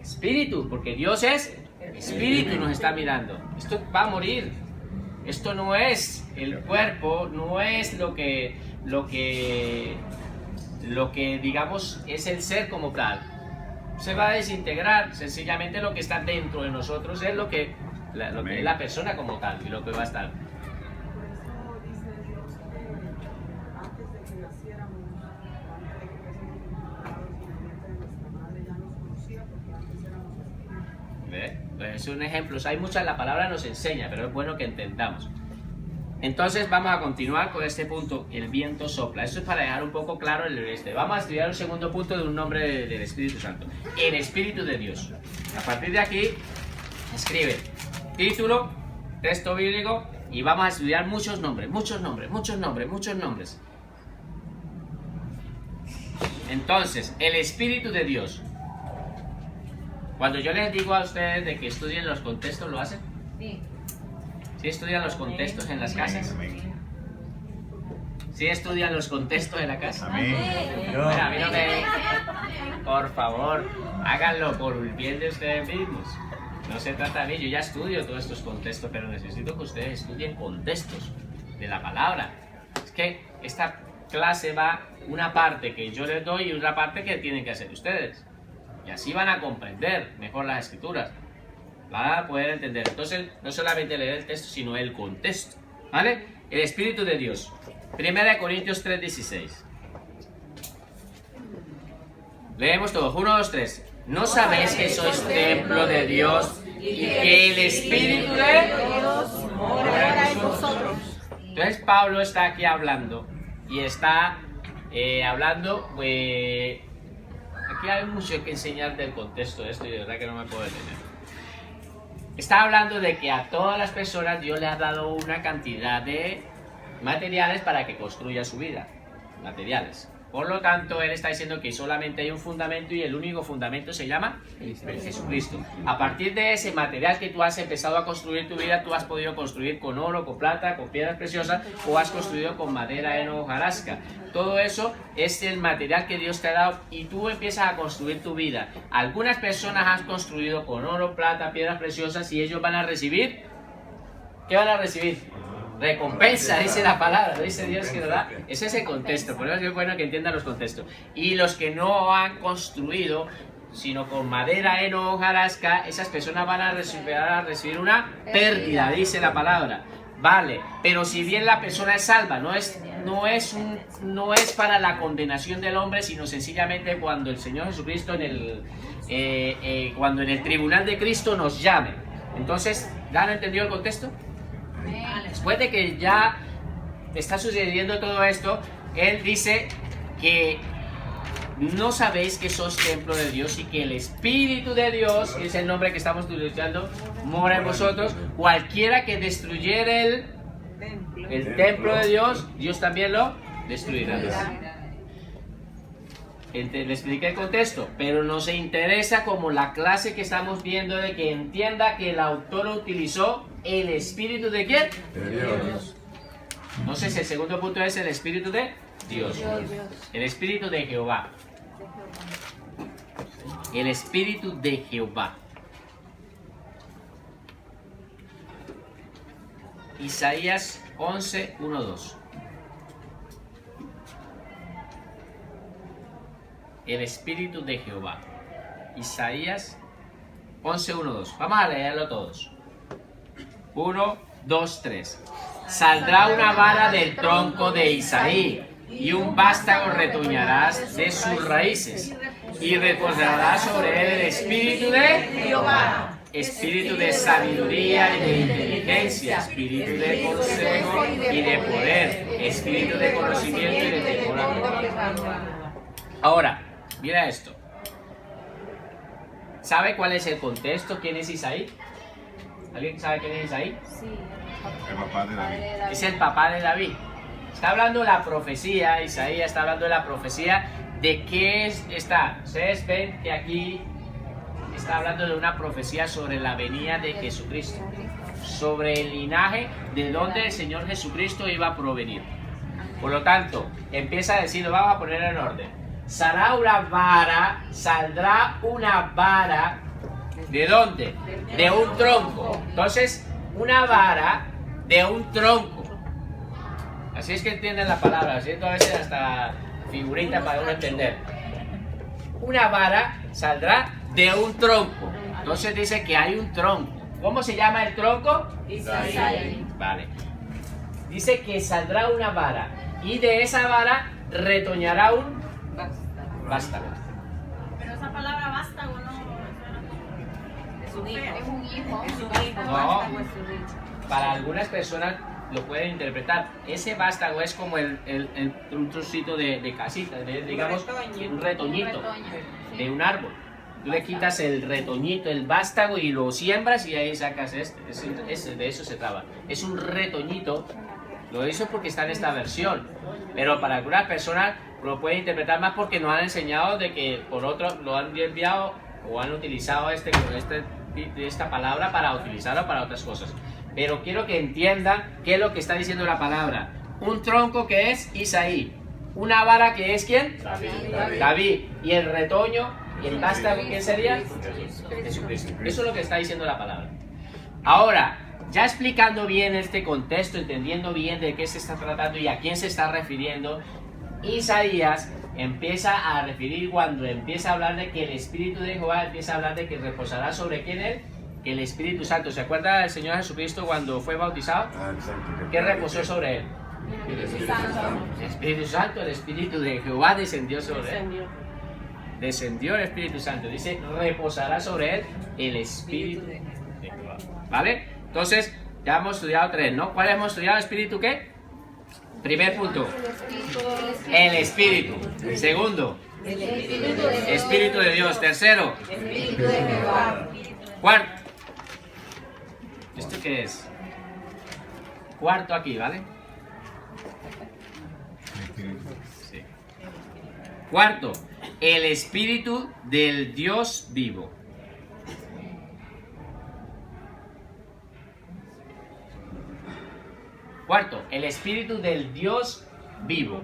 Speaker 1: espíritu, porque Dios es espíritu y nos está mirando. Esto va a morir. Esto no es el cuerpo, no es lo que digamos es el ser como tal. Se va a desintegrar. Sencillamente lo que está dentro de nosotros es lo que es la persona como tal y lo que va a estar. Es un ejemplo, hay muchas, la palabra nos enseña, pero es bueno que entendamos. Entonces vamos a continuar con este punto: el viento sopla. Eso es para dejar un poco claro el este. Vamos a estudiar un segundo punto de un nombre del Espíritu Santo: el Espíritu de Dios. A partir de aquí, escribe título, texto bíblico, y vamos a estudiar muchos nombres. Entonces, el Espíritu de Dios. Cuando yo les digo a ustedes de que estudien los contextos, ¿lo hacen?
Speaker 3: Sí.
Speaker 1: ¿Sí estudian los contextos en las casas? ¿Sí estudian los contextos en la casa?
Speaker 2: Amén.
Speaker 1: Mira, a mí no me... Por favor, háganlo por el bien de ustedes mismos. No se trata de mí, yo ya estudio todos estos contextos, pero necesito que ustedes estudien contextos de la palabra. Es que esta clase va una parte que yo les doy y otra parte que tienen que hacer ustedes. Y así van a comprender mejor las escrituras. Van a poder entender. Entonces, no solamente leer el texto, sino el contexto. ¿Vale? El Espíritu de Dios. 1 Corintios 3:16. Leemos todos. 1, 2, 3. ¿No sabéis que sois templo de Dios y que el Espíritu de
Speaker 3: Dios mora en vosotros?
Speaker 1: Entonces Pablo está aquí hablando y está hablando, pues aquí hay mucho que enseñar del contexto de esto y de verdad que no me puedo detener. Está hablando de que a todas las personas Dios le ha dado una cantidad de materiales para que construya su vida, materiales. Por lo tanto, él está diciendo que solamente hay un fundamento y el único fundamento se llama Jesucristo. A partir de ese material que tú has empezado a construir tu vida, tú has podido construir con oro, con plata, con piedras preciosas o has construido con madera, heno, hojarasca. Todo eso es el material que Dios te ha dado y tú empiezas a construir tu vida. Algunas personas han construido con oro, plata, piedras preciosas y ellos van a recibir. ¿Qué van a recibir? Recompensa, dice la palabra, dice Dios que lo da. Ese es el contexto, por eso es bueno que entiendan los contextos. Y los que no han construido, sino con madera, heno, hojarasca, esas personas van a recibir una pérdida, dice la palabra. Vale, pero si bien la persona es salva, no es para la condenación del hombre, sino sencillamente cuando el Señor Jesucristo cuando en el tribunal de Cristo nos llame. Entonces, ¿ya han entendido el contexto? Después de que ya está sucediendo todo esto, él dice que no sabéis que sois templo de Dios y que el Espíritu de Dios, que es el nombre que estamos utilizando, mora en vosotros. Cualquiera que destruyera el templo de Dios, Dios también lo destruirá. Le expliqué el contexto, pero nos interesa como la clase que estamos viendo de que entienda que el autor utilizó el Espíritu de ¿quién?
Speaker 6: De Dios.
Speaker 1: Entonces el segundo punto es el Espíritu de Dios. El Espíritu de Jehová. El Espíritu de Jehová. Isaías 11, 1, 2. El Espíritu de Jehová. Isaías 11, 1, 2. Vamos a leerlo todos. 1, 2, 3. Saldrá una vara del tronco de Isaí, y un vástago retoñarás de sus raíces, y reposará sobre él el Espíritu de Jehová. Espíritu de sabiduría y de inteligencia, espíritu de consejo y de poder, espíritu de conocimiento y de temor a Jehová. Ahora, mira esto. ¿Sabe cuál es el contexto? ¿Quién es Isaí? ¿Alguien sabe quién es Isaí?
Speaker 2: El papá de David.
Speaker 1: Es el papá de David. Está hablando de la profecía, Isaías está hablando de la profecía de qué está. Ustedes ven que aquí está hablando de una profecía sobre la venida de Jesucristo, sobre el linaje de donde el Señor Jesucristo iba a provenir. Por lo tanto, empieza a decir, lo vamos a poner en orden. Saldrá una vara, ¿de dónde? De un tronco. Entonces, una vara de un tronco. Así es que entienden la palabra, ¿cierto? A veces hasta figurita para uno entender. Una vara saldrá de un tronco. Entonces dice que hay un tronco. ¿Cómo se llama el tronco?
Speaker 3: Isaí.
Speaker 1: Vale. Dice que saldrá una vara y de esa vara retoñará un vástago.
Speaker 5: Pero esa palabra vástago no.
Speaker 3: Es un hijo.
Speaker 5: Es un hijo.
Speaker 3: Es un hijo.
Speaker 1: No.
Speaker 3: Vástago es un hijo.
Speaker 1: Para algunas personas lo pueden interpretar. Ese vástago es como un trocito de casita, digamos, un retoñito de un árbol. Tú le quitas el retoñito, el vástago y lo siembras y ahí sacas de eso se trata. Es un retoñito. Lo hizo porque está en esta versión. Pero para algunas personas lo pueden interpretar más porque nos han enseñado de que por otro lo han enviado o han utilizado esta palabra para utilizarla para otras cosas. Pero quiero que entiendan qué es lo que está diciendo la palabra. Un tronco que es Isaí. Una vara que es ¿quién? David. Y el retoño y el vástago, ¿quién sería? Jesucristo. Eso es lo que está diciendo la palabra. Ahora, ya explicando bien este contexto, entendiendo bien de qué se está tratando y a quién se está refiriendo, Isaías empieza a referir cuando empieza a hablar de que el Espíritu de Jehová empieza a hablar de que reposará sobre quién él, que el Espíritu Santo. ¿Se acuerda del Señor Jesucristo cuando fue bautizado? ¿Qué reposó sobre él? El Espíritu Santo, el Espíritu de Jehová descendió sobre él. Descendió el Espíritu Santo. Dice, reposará sobre él el Espíritu de Jehová. ¿Vale? Entonces, ya hemos estudiado 3, ¿no? ¿Cuál hemos estudiado? ¿Espíritu qué? Primer punto. El Espíritu. Segundo. Espíritu de Dios. Tercero.
Speaker 3: Espíritu de Jehová.
Speaker 1: Cuarto. ¿Esto qué es? Cuarto aquí, ¿vale? Sí. Cuarto, el Espíritu del Dios vivo. Cuarto, el Espíritu del Dios vivo.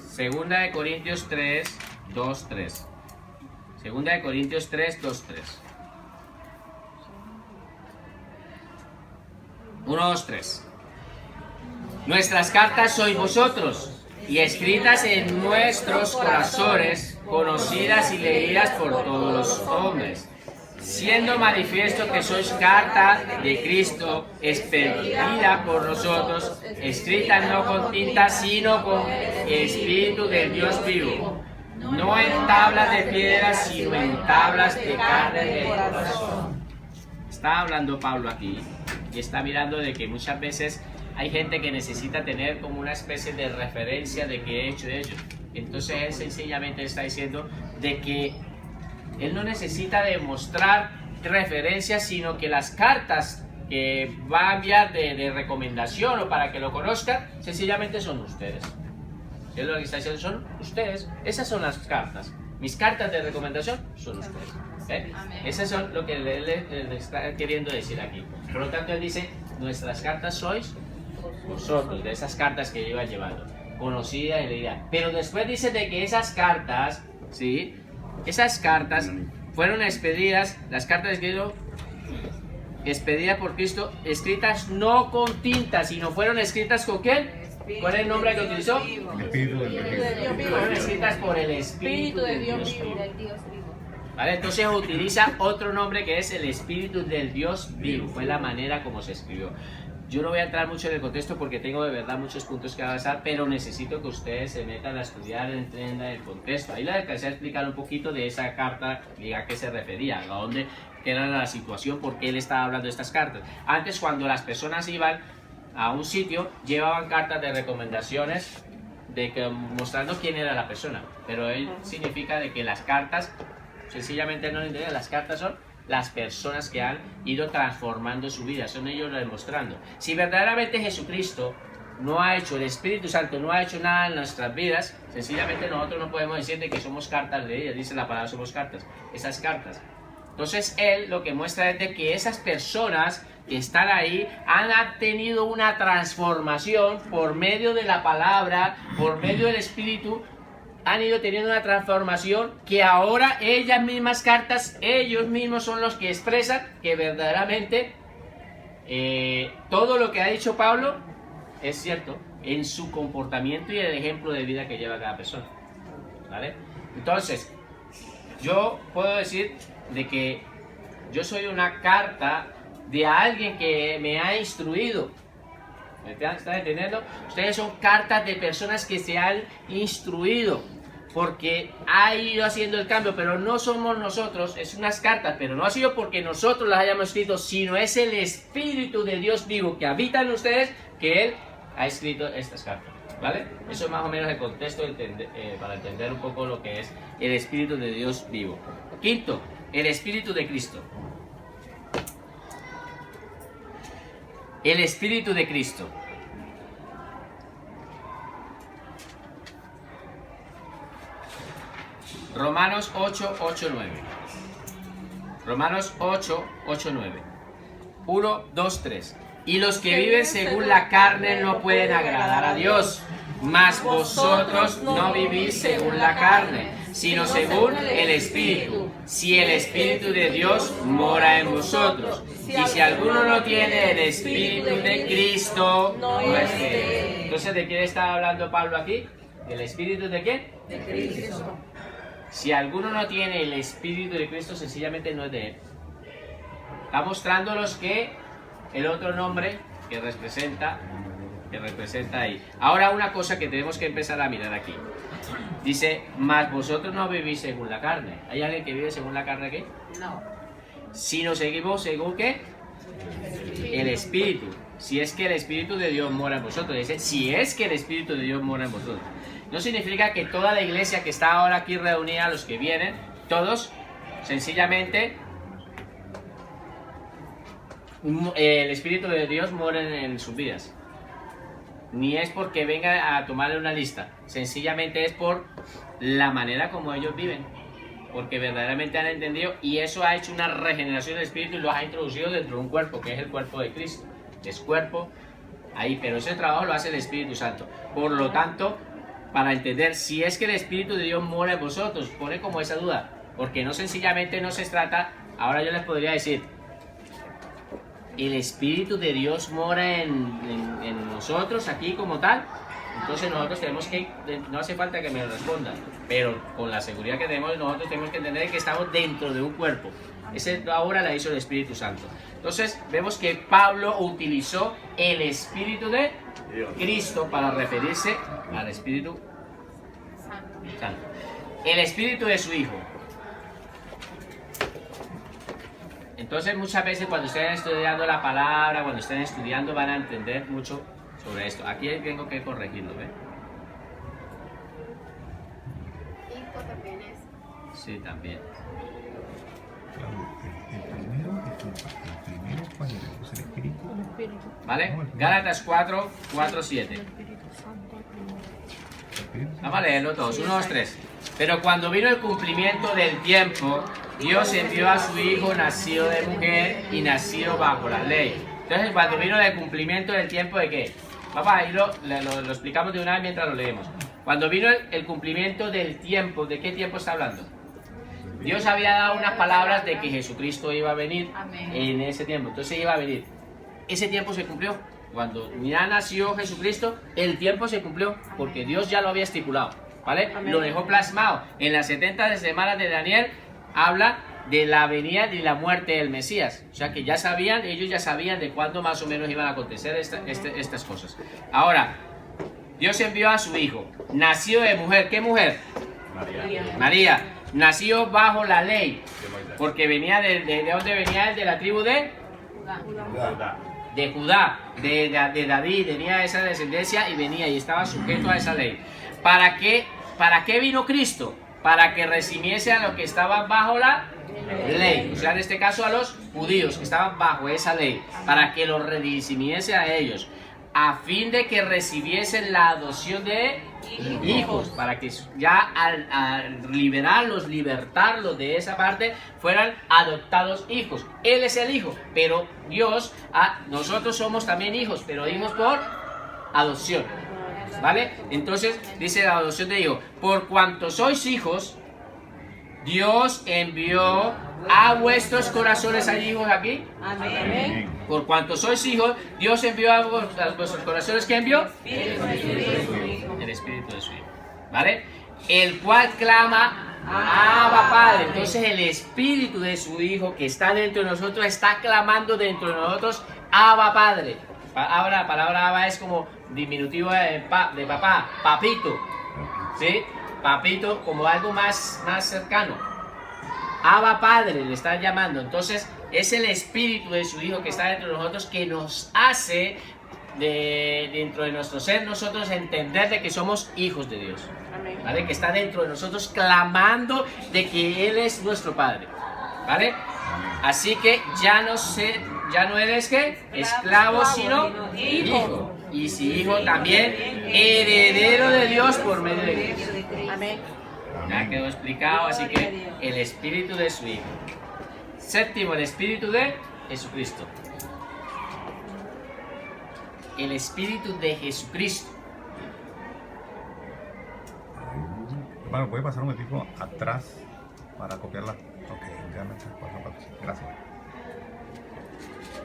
Speaker 1: Segunda de Corintios 3, 2, 3. Segunda de Corintios 3, 2, 3. 1, 2, 3. Nuestras cartas sois vosotros, y escritas en nuestros corazones, conocidas y leídas por todos los hombres, siendo manifiesto que sois carta de Cristo, expedida por nosotros, escrita no con tinta, sino con Espíritu del Dios vivo, no en tablas de piedra, sino en tablas de carne del corazón. Está hablando Pablo aquí y está mirando de que muchas veces hay gente que necesita tener como una especie de referencia de que he hecho de ellos. Entonces él sencillamente está diciendo de que él no necesita demostrar referencias, sino que las cartas que va a enviar de recomendación o para que lo conozcan, sencillamente son ustedes. Él lo que está diciendo son ustedes. Esas son las cartas. Mis cartas de recomendación son ustedes. ¿Eh? Esas son lo que él le está queriendo decir aquí. Por lo tanto, él dice, nuestras cartas sois vosotros, de esas cartas que iba llevando, conocidas y leídas. Pero después dice de que esas cartas, ¿sí? Esas cartas fueron expedidas, las cartas escritas, expedidas por Cristo, escritas no con tinta, sino fueron escritas con ¿quién? ¿Cuál es el nombre que utilizó?
Speaker 2: El Espíritu del Dios vivo.
Speaker 1: Fueron escritas por el Espíritu de Dios vivo. ¿Vale? Entonces utiliza otro nombre que es el Espíritu del Dios vivo. Fue la manera como se escribió. Yo no voy a entrar mucho en el contexto porque tengo de verdad muchos puntos que avanzar, pero necesito que ustedes se metan a estudiar, entiendan el contexto. Ahí les alcancé a explicar un poquito de esa carta y a qué se refería, a dónde era la situación, por qué él estaba hablando de estas cartas. Antes, cuando las personas iban a un sitio, llevaban cartas de recomendaciones mostrando quién era la persona, pero él significa de que las cartas, sencillamente no lo entienden, las cartas son las personas que han ido transformando su vida, son ellos demostrando. Si verdaderamente Jesucristo no ha hecho, el Espíritu Santo no ha hecho nada en nuestras vidas, sencillamente nosotros no podemos decir de que somos cartas de ella, dice la palabra, somos cartas, esas cartas. Entonces él lo que muestra es de que esas personas que están ahí han tenido una transformación por medio de la palabra, por medio del Espíritu, han ido teniendo una transformación que ahora ellas mismas cartas, ellos mismos son los que expresan que verdaderamente todo lo que ha dicho Pablo es cierto en su comportamiento y el ejemplo de vida que lleva cada persona. ¿Vale? Entonces, yo puedo decir de que yo soy una carta de alguien que me ha instruido. ¿Me están entendiendo? Ustedes son cartas de personas que se han instruido porque ha ido haciendo el cambio, pero no somos nosotros, es unas cartas, pero no ha sido porque nosotros las hayamos escrito, sino es el Espíritu de Dios vivo que habita en ustedes que Él ha escrito estas cartas. ¿Vale? Eso es más o menos el contexto para entender un poco lo que es el Espíritu de Dios vivo. Quinto, el Espíritu de Cristo. El Espíritu de Cristo. Romanos 8, 8, 9. Romanos 8, 8, 9. 1, 2, 3. Y los que viven según la carne no pueden agradar a Dios, mas vosotros no vivís según la carne, sino según el Espíritu, si el Espíritu de Dios mora en vosotros. Y si alguno no tiene el Espíritu de Cristo, no es de él. Entonces, ¿de quién está hablando Pablo aquí? ¿El Espíritu de quién?
Speaker 3: De Cristo.
Speaker 1: Si alguno no tiene el Espíritu de Cristo, sencillamente no es de él. Está mostrándonos que el otro nombre que representa ahí. Ahora una cosa que tenemos que empezar a mirar aquí. Dice, mas vosotros no vivís según la carne. ¿Hay alguien que vive según la carne aquí?
Speaker 3: No.
Speaker 1: Sino seguimos según ¿qué? El Espíritu. Si es que el Espíritu de Dios mora en vosotros. Dice, si es que el Espíritu de Dios mora en vosotros. No significa que toda la iglesia que está ahora aquí reunida, los que vienen, todos, sencillamente, el Espíritu de Dios mora en sus vidas. Ni es porque venga a tomarle una lista. Sencillamente es por la manera como ellos viven. Porque verdaderamente han entendido y eso ha hecho una regeneración del Espíritu y los ha introducido dentro de un cuerpo, que es el cuerpo de Cristo. Es cuerpo ahí, pero ese trabajo lo hace el Espíritu Santo. Por lo tanto, para entender si es que el Espíritu de Dios mora en vosotros, pone como esa duda. Porque no sencillamente no se trata, ahora yo les podría decir, el Espíritu de Dios mora en nosotros aquí como tal. Entonces nosotros tenemos que, no hace falta que me lo respondan, pero con la seguridad que tenemos, nosotros tenemos que entender que estamos dentro de un cuerpo. Esa obra la hizo el Espíritu Santo. Entonces vemos que Pablo utilizó el Espíritu de Cristo para referirse al Espíritu Santo. El Espíritu de su Hijo. Entonces muchas veces cuando estén estudiando la palabra, cuando estén estudiando van a entender mucho sobre esto. Aquí tengo que corregirlo, ¿ves?
Speaker 3: Hijo también es.
Speaker 1: Sí, también.
Speaker 2: El primero, ¿cuál era? Pues el Espíritu.
Speaker 1: ¿Vale? Gálatas 4, 7. Vamos a leerlo todos. 1, 2, 3. Pero cuando vino el cumplimiento del tiempo, Dios envió a su Hijo nacido de mujer y nacido bajo la ley. Entonces, cuando vino el cumplimiento del tiempo, ¿de qué? Papá, ahí lo explicamos de una vez mientras lo leemos. Cuando vino el cumplimiento del tiempo, ¿de qué tiempo está hablando? Dios había dado unas palabras de que Jesucristo iba a venir en ese tiempo. Entonces iba a venir. Ese tiempo se cumplió. Cuando ya nació Jesucristo, el tiempo se cumplió porque Dios ya lo había estipulado. ¿Vale? Lo dejó plasmado. En las 70 semanas de Daniel habla de la venida y la muerte del Mesías. O sea que ya sabían, ellos ya sabían de cuándo más o menos iban a acontecer estas cosas. Ahora, Dios envió a su Hijo, nacido de mujer. ¿Qué mujer? María. Nació bajo la ley, porque venía ¿de dónde venía él? De la tribu de Judá, de David, tenía esa descendencia y venía y estaba sujeto a esa ley. ¿Para qué vino Cristo? Para que recibiese a los que estaban bajo la ley, o sea, en este caso a los judíos que estaban bajo esa ley, para que los redimiese a ellos, a fin de que recibiesen la adopción de hijos, para que ya al libertarlos de esa parte, fueran adoptados hijos. Él es el hijo, pero Dios, nosotros somos también hijos, pero hijos por adopción. ¿Vale? Entonces dice la adopción de hijos. Por cuanto sois hijos, Dios envió a vuestros corazones. ¿Hay hijos aquí?
Speaker 3: Amén.
Speaker 1: Por cuanto sois hijos, Dios envió a vuestros corazones. ¿Qué envió? El Espíritu de su Hijo. ¿Vale? El cual clama, Abba Padre. Entonces el Espíritu de su Hijo que está dentro de nosotros está clamando dentro de nosotros, Abba Padre. Ahora la palabra Abba es como diminutivo de papá, papito, ¿sí? Papito, como algo más cercano. Abba Padre le están llamando. Entonces es el Espíritu de su Hijo que está dentro de nosotros que nos hace dentro de nuestro ser nosotros entender de que somos hijos de Dios, ¿vale? Que está dentro de nosotros clamando de que Él es nuestro Padre, ¿vale? Así que ya no eres ¿qué? Esclavo, sino hijo. Y si hijo también, heredero de Dios por medio de Cristo.
Speaker 3: Amén.
Speaker 1: Ya quedó explicado, así que el Espíritu de su Hijo. Séptimo, el Espíritu de Jesucristo. El Espíritu de Jesucristo.
Speaker 2: Bueno, puede pasar un momentico atrás para copiarla. Ok, ya me estás pasando. Gracias.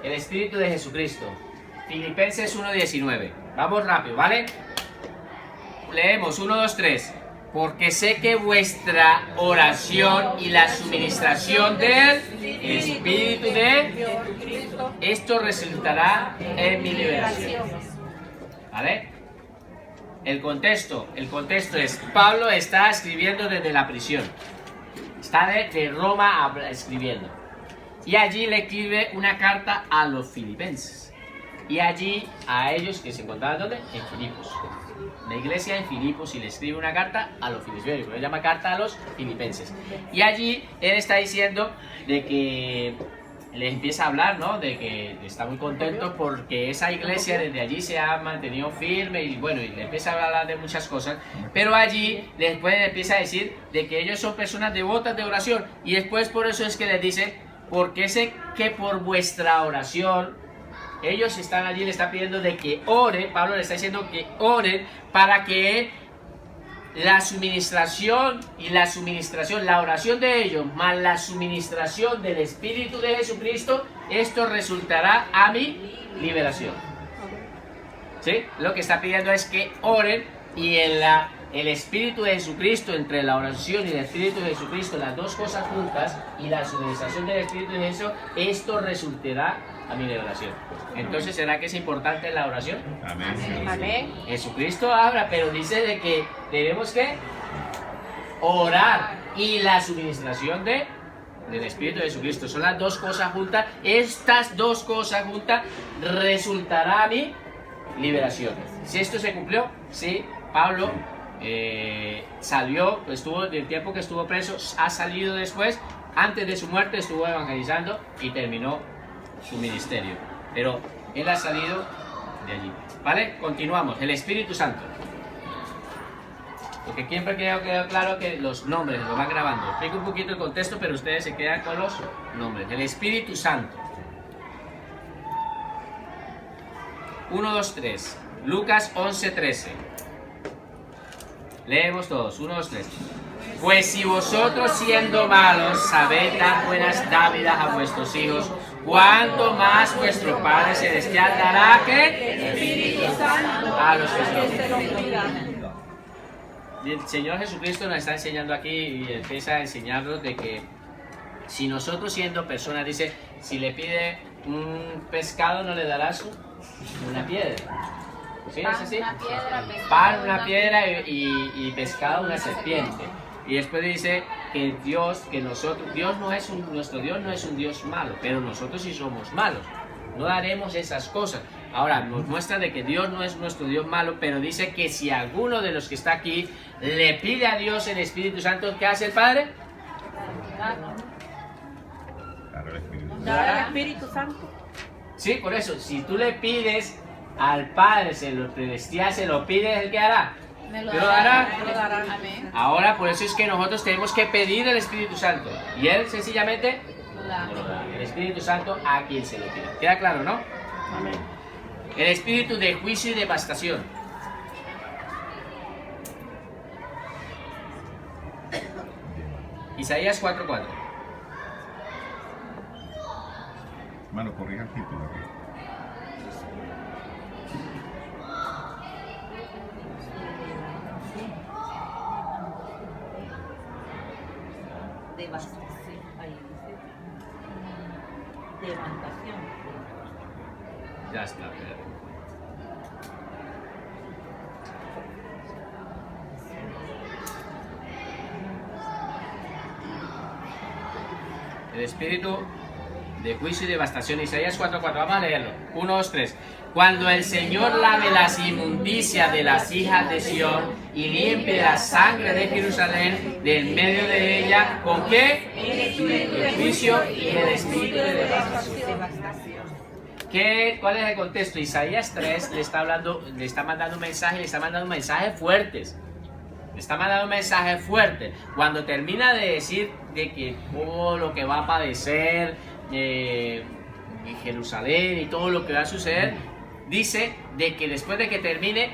Speaker 1: El Espíritu de Jesucristo. Filipenses 1:19. Vamos rápido, ¿vale? Leemos 1, 2, 3. porque sé que vuestra oración y la suministración del Espíritu de esto resultará en mi liberación. ¿Vale? El contexto es, Pablo está escribiendo desde la prisión. Está de Roma escribiendo. Y allí le escribe una carta a los filipenses. Y allí a ellos que se encontraban ¿dónde? En Filipos. La iglesia en Filipos, y le escribe una carta a los filipenses. Le llama carta a los filipenses. Y allí él está diciendo de que le empieza a hablar, ¿no? De que está muy contento porque esa iglesia desde allí se ha mantenido firme y bueno, y le empieza a hablar de muchas cosas, pero allí después le empieza a decir de que ellos son personas devotas de oración, y después por eso es que les dice, porque sé que por vuestra oración, ellos están allí, le está pidiendo de que ore, Pablo le está diciendo que oren para que la suministración y la oración de ellos, más la suministración del Espíritu de Jesucristo, esto resultará a mi liberación. ¿Sí? Lo que está pidiendo es que oren, y el Espíritu de Jesucristo, entre la oración y el Espíritu de Jesucristo, las dos cosas juntas, y la suministración del Espíritu de Jesús, esto resultará a mi liberación. Entonces, ¿será que es importante la oración?
Speaker 2: Amén.
Speaker 3: Amén.
Speaker 1: Jesucristo habla, pero dice de que tenemos que orar, y la suministración del Espíritu de Jesucristo. Son las dos cosas juntas. Estas dos cosas juntas resultará a mi liberación. Si esto se cumplió, sí, Pablo salió, estuvo del tiempo que estuvo preso, ha salido después, antes de su muerte estuvo evangelizando y terminó su ministerio. Pero él ha salido de allí. ¿Vale? Continuamos. El Espíritu Santo. Porque siempre quedó claro que los nombres lo van grabando. Explico un poquito el contexto, pero ustedes se quedan con los nombres. El Espíritu Santo. 1, 2, 3. Lucas 11, 13. Leemos todos. 1, 2, 3. Pues si vosotros siendo malos sabéis dar buenas dávidas a vuestros hijos, ¿cuánto más vuestro Padre Celestial dará que
Speaker 5: Espíritu Santo
Speaker 1: a los que se lo pidan? El Señor Jesucristo nos está enseñando aquí, y empieza a enseñarnos de que si nosotros siendo personas, dice, si le pide un pescado no le darás una piedra. ¿Sí? ¿Es así?
Speaker 3: Una piedra, pescado,
Speaker 1: Pan, una piedra y pescado, una serpiente. Y después dice que Dios no es nuestro Dios no es un Dios malo, pero nosotros sí somos malos. No daremos esas cosas. Ahora, nos muestra de que Dios no es nuestro Dios malo, pero dice que si alguno de los que está aquí le pide a Dios el Espíritu Santo, ¿qué hace el Padre?
Speaker 2: Claro, el Espíritu.
Speaker 6: Dar el Espíritu Santo.
Speaker 1: Sí, por eso, si tú le pides al Padre celestial, se lo pides, ¿el qué hará?
Speaker 3: Me lo
Speaker 1: ¿Te lo dará?
Speaker 3: Me lo dará. Amén.
Speaker 1: Ahora, por eso es que nosotros tenemos que pedir el Espíritu Santo. Y Él sencillamente
Speaker 3: Lo da.
Speaker 1: nos lo da. El Espíritu Santo a quien se lo pide. ¿Queda claro, no?
Speaker 6: Amén.
Speaker 1: El espíritu de juicio y devastación. Isaías 4:4.
Speaker 2: Hermano, corrija el título aquí.
Speaker 6: Devastación. Ahí dice. Devastación.
Speaker 1: Ya está. Pedro. El espíritu de juicio y devastación. Isaías 4:4. Vamos a leerlo. 1, 2, 3. Cuando el Señor lave las inmundicias de las hijas de Sión y limpie la sangre de Jerusalén del medio de ella, ¿con qué? El juicio y el espíritu de devastación. ¿Cuál es el contexto? Isaías 3 le está mandando un mensaje fuertes. Le está mandando un mensaje fuerte. Cuando termina de decir de que todo lo que va a padecer en Jerusalén y todo lo que va a suceder, dice de que después de que termine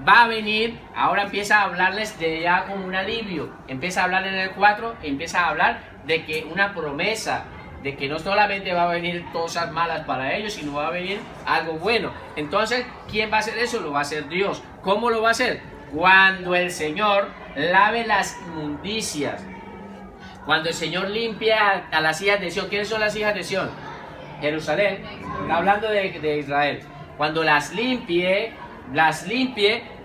Speaker 1: va a venir, ahora empieza a hablarles de ya como un alivio. Empieza a hablar en el 4, empieza a hablar de que una promesa, de que no solamente va a venir cosas malas para ellos, sino va a venir algo bueno. Entonces, ¿quién va a hacer eso? Lo va a hacer Dios. ¿Cómo lo va a hacer? Cuando el Señor lave las inmundicias. Cuando el Señor limpia a las hijas de Sión, ¿quiénes son las hijas de Sión? Jerusalén, está hablando de Israel. Cuando las limpie,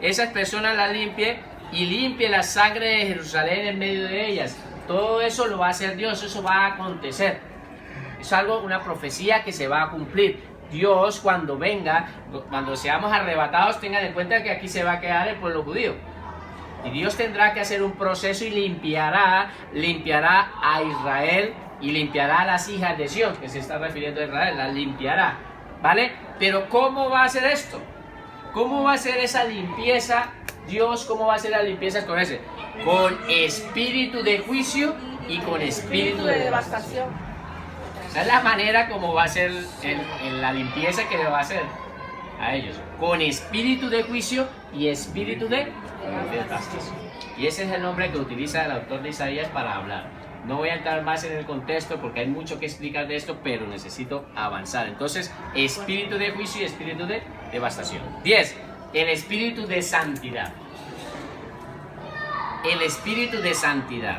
Speaker 1: esas personas las limpie y limpie la sangre de Jerusalén en medio de ellas. Todo eso lo va a hacer Dios, eso va a acontecer. Es algo, una profecía que se va a cumplir. Dios, cuando venga, cuando seamos arrebatados, tengan en cuenta que aquí se va a quedar el pueblo judío. Y Dios tendrá que hacer un proceso y limpiará a Israel y limpiará a las hijas de Sión, que se está refiriendo a Israel, las limpiará, ¿vale? Pero ¿cómo va a hacer esto? ¿Cómo va a ser esa limpieza? Dios, ¿cómo va a ser la limpieza con ese? Con espíritu de juicio y con espíritu de devastación. Esa es la manera como va a ser la limpieza que le va a hacer a ellos. Con espíritu de juicio y espíritu de devastación. Y ese es el nombre que utiliza el autor de Isaías para hablar. No voy a entrar más en el contexto porque hay mucho que explicar de esto, pero necesito avanzar. Entonces, espíritu de juicio y espíritu de devastación. 10. El espíritu de santidad. El espíritu de santidad.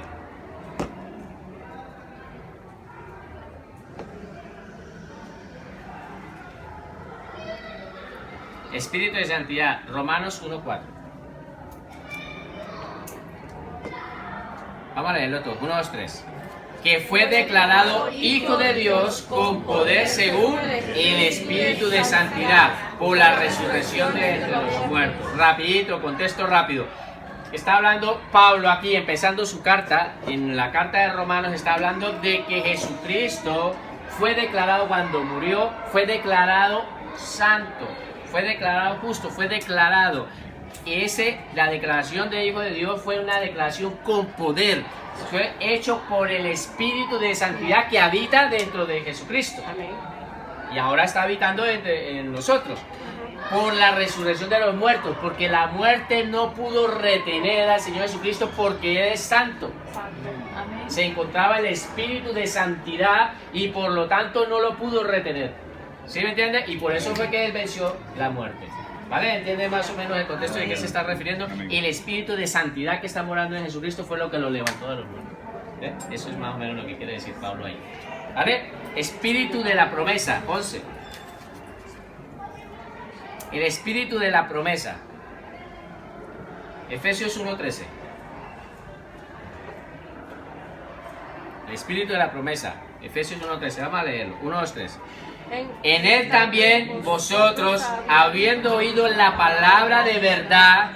Speaker 1: Espíritu de santidad. Romanos 1:4. Vamos a leerlo todo. 1, 2, 3. Que fue declarado Hijo de Dios con poder según el Espíritu de Santidad por la resurrección de entre los muertos. Rapidito, contexto rápido. Está hablando Pablo aquí, empezando su carta. En la carta de Romanos está hablando de que Jesucristo fue declarado cuando murió, fue declarado santo, fue declarado justo, fue declarado. La declaración de Hijo de Dios fue una declaración con poder. Fue hecho por el Espíritu de Santidad que habita dentro de Jesucristo.
Speaker 6: Amén.
Speaker 1: Y ahora está habitando en nosotros. Por la resurrección de los muertos. Porque la muerte no pudo retener al Señor Jesucristo porque Él es santo.
Speaker 6: Amén.
Speaker 1: Se encontraba el Espíritu de Santidad y por lo tanto no lo pudo retener. ¿Sí me entiende? Y por eso fue que Él venció la muerte. ¿Vale? ¿Entiende más o menos el contexto de qué se está refiriendo? El Espíritu de Santidad que está morando en Jesucristo fue lo que lo levantó de los muertos. ¿Eh? Eso es más o menos lo que quiere decir Pablo ahí. ¿Vale? Espíritu de la promesa, 11. El Espíritu de la promesa. Efesios 1:13. El Espíritu de la promesa. Efesios 1:13. Vamos a leerlo. 1, 2, 3. En Él también vosotros, habiendo oído la palabra de verdad,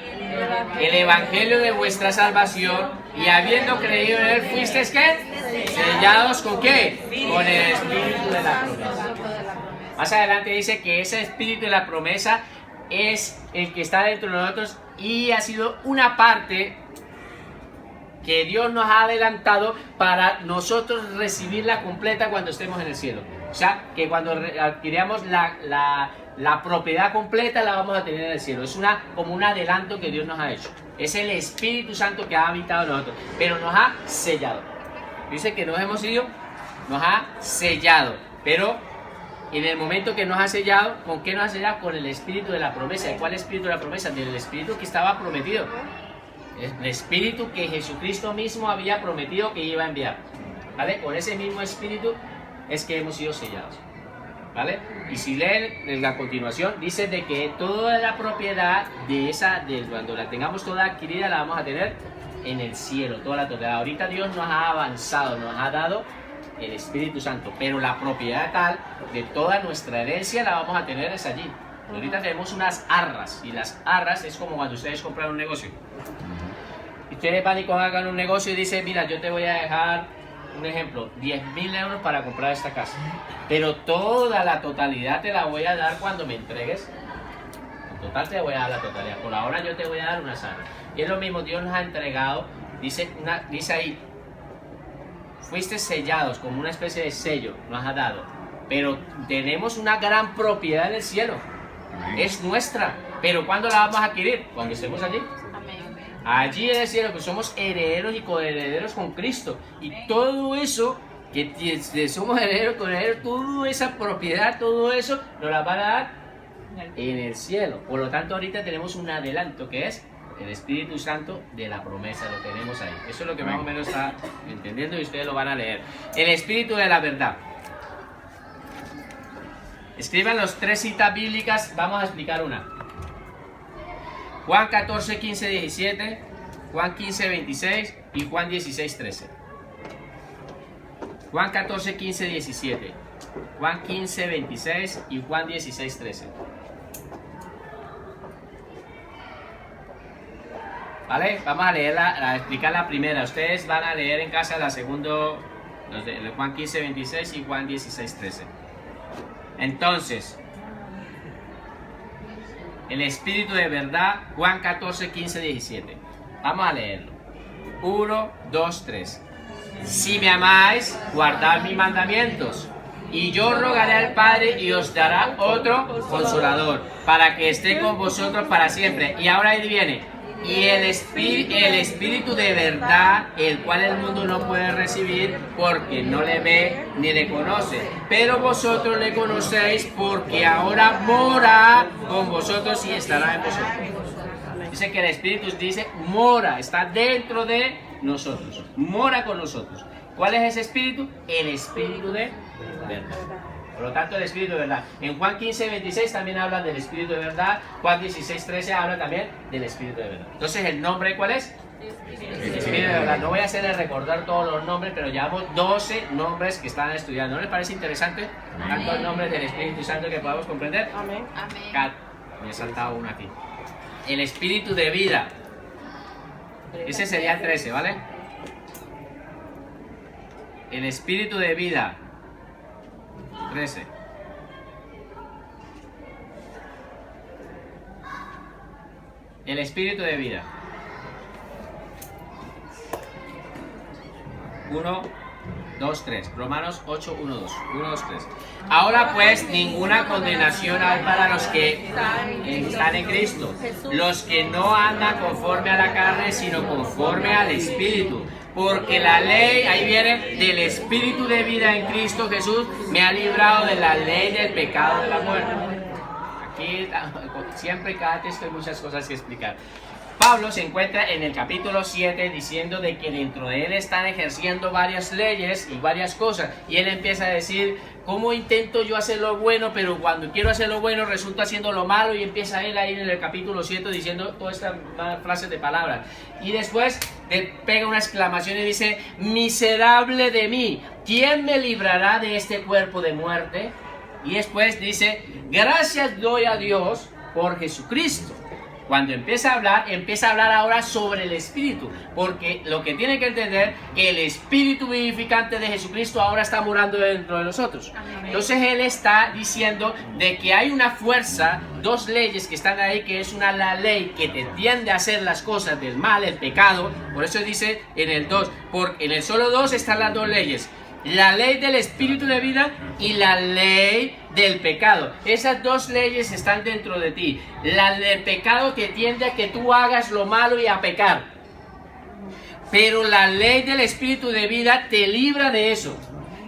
Speaker 1: el evangelio de vuestra salvación, y habiendo creído en Él, fuisteis ¿qué? Sellados ¿con qué? Con el Espíritu de la promesa. Más adelante dice que ese Espíritu de la promesa es el que está dentro de nosotros y ha sido una parte que Dios nos ha adelantado para nosotros recibirla completa cuando estemos en el cielo. O sea, que cuando adquiramos la propiedad completa la vamos a tener en el cielo. Es como un adelanto que Dios nos ha hecho. Es el Espíritu Santo que ha habitado en nosotros, pero nos ha sellado. Dice que nos hemos ido, nos ha sellado. Pero en el momento que nos ha sellado, ¿con qué nos ha sellado? Con el Espíritu de la promesa. ¿Cuál Espíritu de la promesa? Del Espíritu que estaba prometido. El Espíritu que Jesucristo mismo había prometido que iba a enviar. ¿Vale? Con ese mismo Espíritu es que hemos sido sellados, ¿vale? Y si leen en la continuación, dice de que toda la propiedad de cuando la tengamos toda adquirida, la vamos a tener en el cielo, toda la totalidad. Ahorita Dios nos ha avanzado, nos ha dado el Espíritu Santo, pero la propiedad tal de toda nuestra herencia la vamos a tener es allí. Ahorita tenemos unas arras, y las arras es como cuando ustedes compran un negocio. Y ustedes van y hagan un negocio y dicen, mira, yo te voy a dejar, un ejemplo, 10.000 euros para comprar esta casa, pero toda la totalidad te la voy a dar cuando me entregues. En total te voy a dar la totalidad, por ahora yo te voy a dar una arras. Y es lo mismo, Dios nos ha entregado, dice ahí, fuiste sellados, como una especie de sello nos ha dado, pero tenemos una gran propiedad en el cielo. Es nuestra, pero ¿cuándo la vamos a adquirir? Cuando estemos allí. Allí en el cielo, que somos herederos y coherederos con Cristo. Y todo eso, que somos herederos, coherederos, toda esa propiedad, todo eso, nos la van a dar en el cielo. Por lo tanto, ahorita tenemos un adelanto que es El Espíritu Santo de la promesa, lo tenemos ahí. Eso es lo que más o menos está entendiendo y ustedes lo van a leer. El Espíritu de la verdad. Escriban los 3 citas bíblicas, vamos a explicar una. Juan 14, 15, 17, Juan 15, 26 y Juan 16, 13. Juan 14, 15, 17, Juan 15, 26 y Juan 16, 13. ¿Vale? Vamos a leer a explicar la primera. Ustedes van a leer en casa la segunda, los de Juan 15, 26 y Juan 16, 13. Entonces, el Espíritu de verdad, Juan 14, 15, 17. Vamos a leerlo. 1, 2, 3. Si me amáis, guardad mis mandamientos. Y yo rogaré al Padre y os dará otro consolador, para que esté con vosotros para siempre. Y ahora ahí viene. Y el Espíritu de verdad, el cual el mundo no puede recibir porque no le ve ni le conoce. Pero vosotros le conocéis porque ahora mora con vosotros y estará en vosotros. Dice que el Espíritu dice mora, está dentro de nosotros, mora con nosotros. ¿Cuál es ese Espíritu? El Espíritu de verdad. Por lo tanto, el Espíritu de verdad. En Juan 15, 26 también habla del Espíritu de verdad. Juan 16, 13 habla también del Espíritu de verdad. Entonces, ¿el nombre cuál es? El Espíritu de verdad. No voy a hacerle recordar todos los nombres, pero llevamos 12 nombres que están estudiando. ¿No les parece interesante? Tantos nombres del Espíritu Santo que podamos comprender.
Speaker 6: Amén.
Speaker 3: Amén.
Speaker 1: Me he saltado uno aquí. El Espíritu de vida. Ese sería el 13, ¿vale? El Espíritu de vida. 13. El Espíritu de vida. 1, 2, 3. Romanos 8, 1, 2. 1, 2, 3. Ahora pues ninguna condenación hay para los que están en Cristo, los que no andan conforme a la carne, sino conforme al Espíritu. Porque la ley, ahí viene, del Espíritu de vida en Cristo Jesús, me ha librado de la ley del pecado de la muerte. Aquí siempre cada texto hay muchas cosas que explicar. Pablo se encuentra en el capítulo 7 diciendo de que dentro de él están ejerciendo varias leyes y varias cosas. Y él empieza a decir, ¿cómo intento yo hacer lo bueno? Pero cuando quiero hacer lo bueno resulta haciendo lo malo. Y empieza él ahí en el capítulo 7 diciendo todas estas frases de palabras. Y después pega una exclamación y dice, miserable de mí, ¿quién me librará de este cuerpo de muerte? Y después dice, gracias doy a Dios por Jesucristo. Cuando empieza a hablar ahora sobre el Espíritu, porque lo que tiene que entender que el Espíritu vivificante de Jesucristo ahora está morando dentro de nosotros. Entonces él está diciendo de que hay una fuerza, 2 leyes que están ahí, que es la ley que te tiende a hacer las cosas del mal, el pecado. Por eso dice en el 2, porque en el solo 2 están las 2 leyes. La ley del Espíritu de vida y la ley del pecado. Esas 2 leyes están dentro de ti. La del pecado te tiende a que tú hagas lo malo y a pecar. Pero la ley del Espíritu de vida te libra de eso.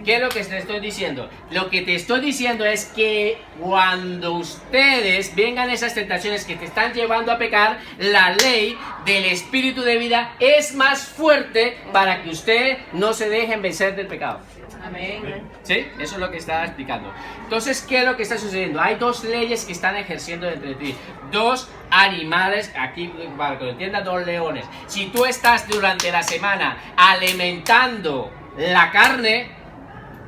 Speaker 1: ¿Qué es lo que te estoy diciendo? Lo que te estoy diciendo es que cuando ustedes vengan esas tentaciones que te están llevando a pecar, la ley del Espíritu de vida es más fuerte para que usted no se dejen vencer del pecado.
Speaker 6: Amén.
Speaker 1: ¿Sí? Eso es lo que estaba explicando. Entonces, ¿qué es lo que está sucediendo? Hay 2 leyes que están ejerciendo dentro de ti. 2 animales, aquí para que lo entiendan, 2 leones. Si tú estás durante la semana alimentando la carne,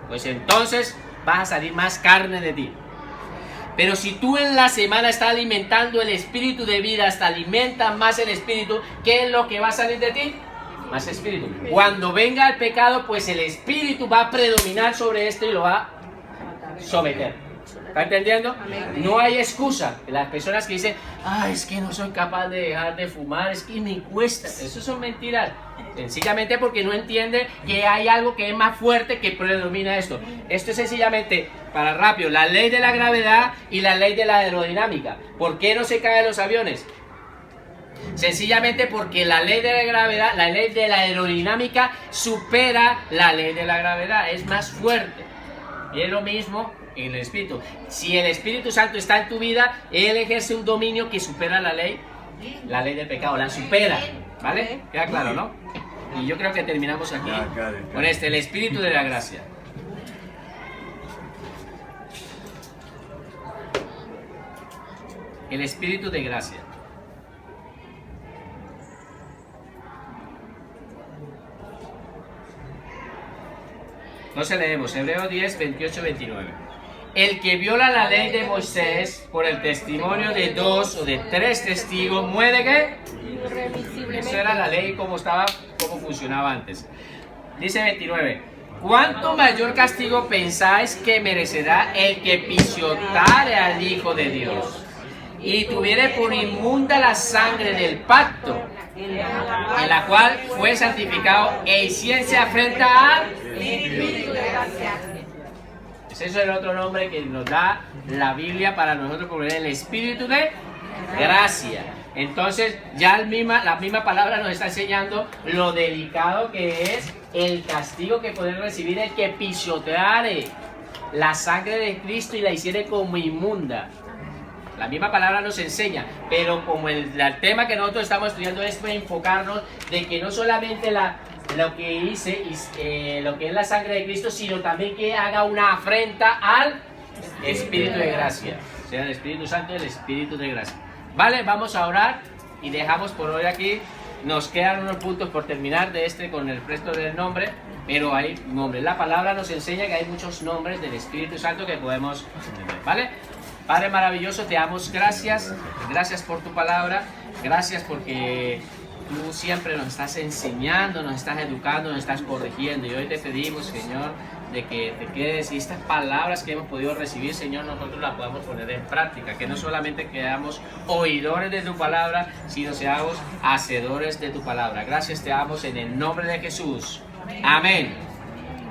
Speaker 1: pues entonces vas a salir más carne de ti. Pero si tú en la semana estás alimentando el Espíritu de vida, hasta alimentas más el Espíritu, ¿qué es lo que va a salir de ti? Más Espíritu. Cuando venga el pecado, pues el Espíritu va a predominar sobre esto y lo va a someter. ¿Está entendiendo? No hay excusa. Las personas que dicen, es que no soy capaz de dejar de fumar, es que me cuesta. Eso son mentiras. Sencillamente porque no entiende que hay algo que es más fuerte que predomina esto. Esto es sencillamente, para rápido, la ley de la gravedad y la ley de la aerodinámica. ¿Por qué no se caen los aviones? Sencillamente porque la ley de la gravedad, la ley de la aerodinámica supera la ley de la gravedad, es más fuerte. Y es lo mismo en el Espíritu. Si el Espíritu Santo está en tu vida, Él ejerce un dominio que supera la ley la ley del pecado, la supera, ¿vale? Queda claro, ¿no? Y yo creo que terminamos aquí con el espíritu de la gracia. El espíritu de gracia. Entonces leemos Hebreos 10, 28, 29. El que viola la ley de Moisés por el testimonio de 2 o de 3 testigos muere ¿qué? Eso era la ley como funcionaba antes. Dice 29. ¿Cuánto mayor castigo pensáis que merecerá el que pisoteare al Hijo de Dios y tuviere por inmunda la sangre del pacto, en la cual fue santificado e hiciese afrenta al Espíritu de gracia? Ese es el otro nombre que nos da la Biblia para nosotros poner el Espíritu de gracia. Entonces ya la misma palabra nos está enseñando lo delicado que es el castigo que puede recibir el que pisoteare la sangre de Cristo y la hiciere como inmunda. La misma palabra nos enseña, pero como el tema que nosotros estamos estudiando es enfocarnos de que no solamente lo que hice, lo que es la sangre de Cristo, sino también que haga una afrenta al Espíritu de gracia, o sea, el Espíritu Santo y el Espíritu de gracia. Vale, vamos a orar y dejamos por hoy aquí. Nos quedan unos puntos por terminar con el resto del nombre, pero hay nombres. La palabra nos enseña que hay muchos nombres del Espíritu Santo que podemos entender, ¿vale? Padre maravilloso, te damos gracias. Gracias por tu palabra. Gracias porque tú siempre nos estás enseñando, nos estás educando, nos estás corrigiendo. Y hoy te pedimos, Señor, de que te quedes y estas palabras que hemos podido recibir, Señor, nosotros las podamos poner en práctica. Que no solamente quedamos oidores de tu palabra, sino seamos hacedores de tu palabra. Gracias te damos en el nombre de Jesús. Amén.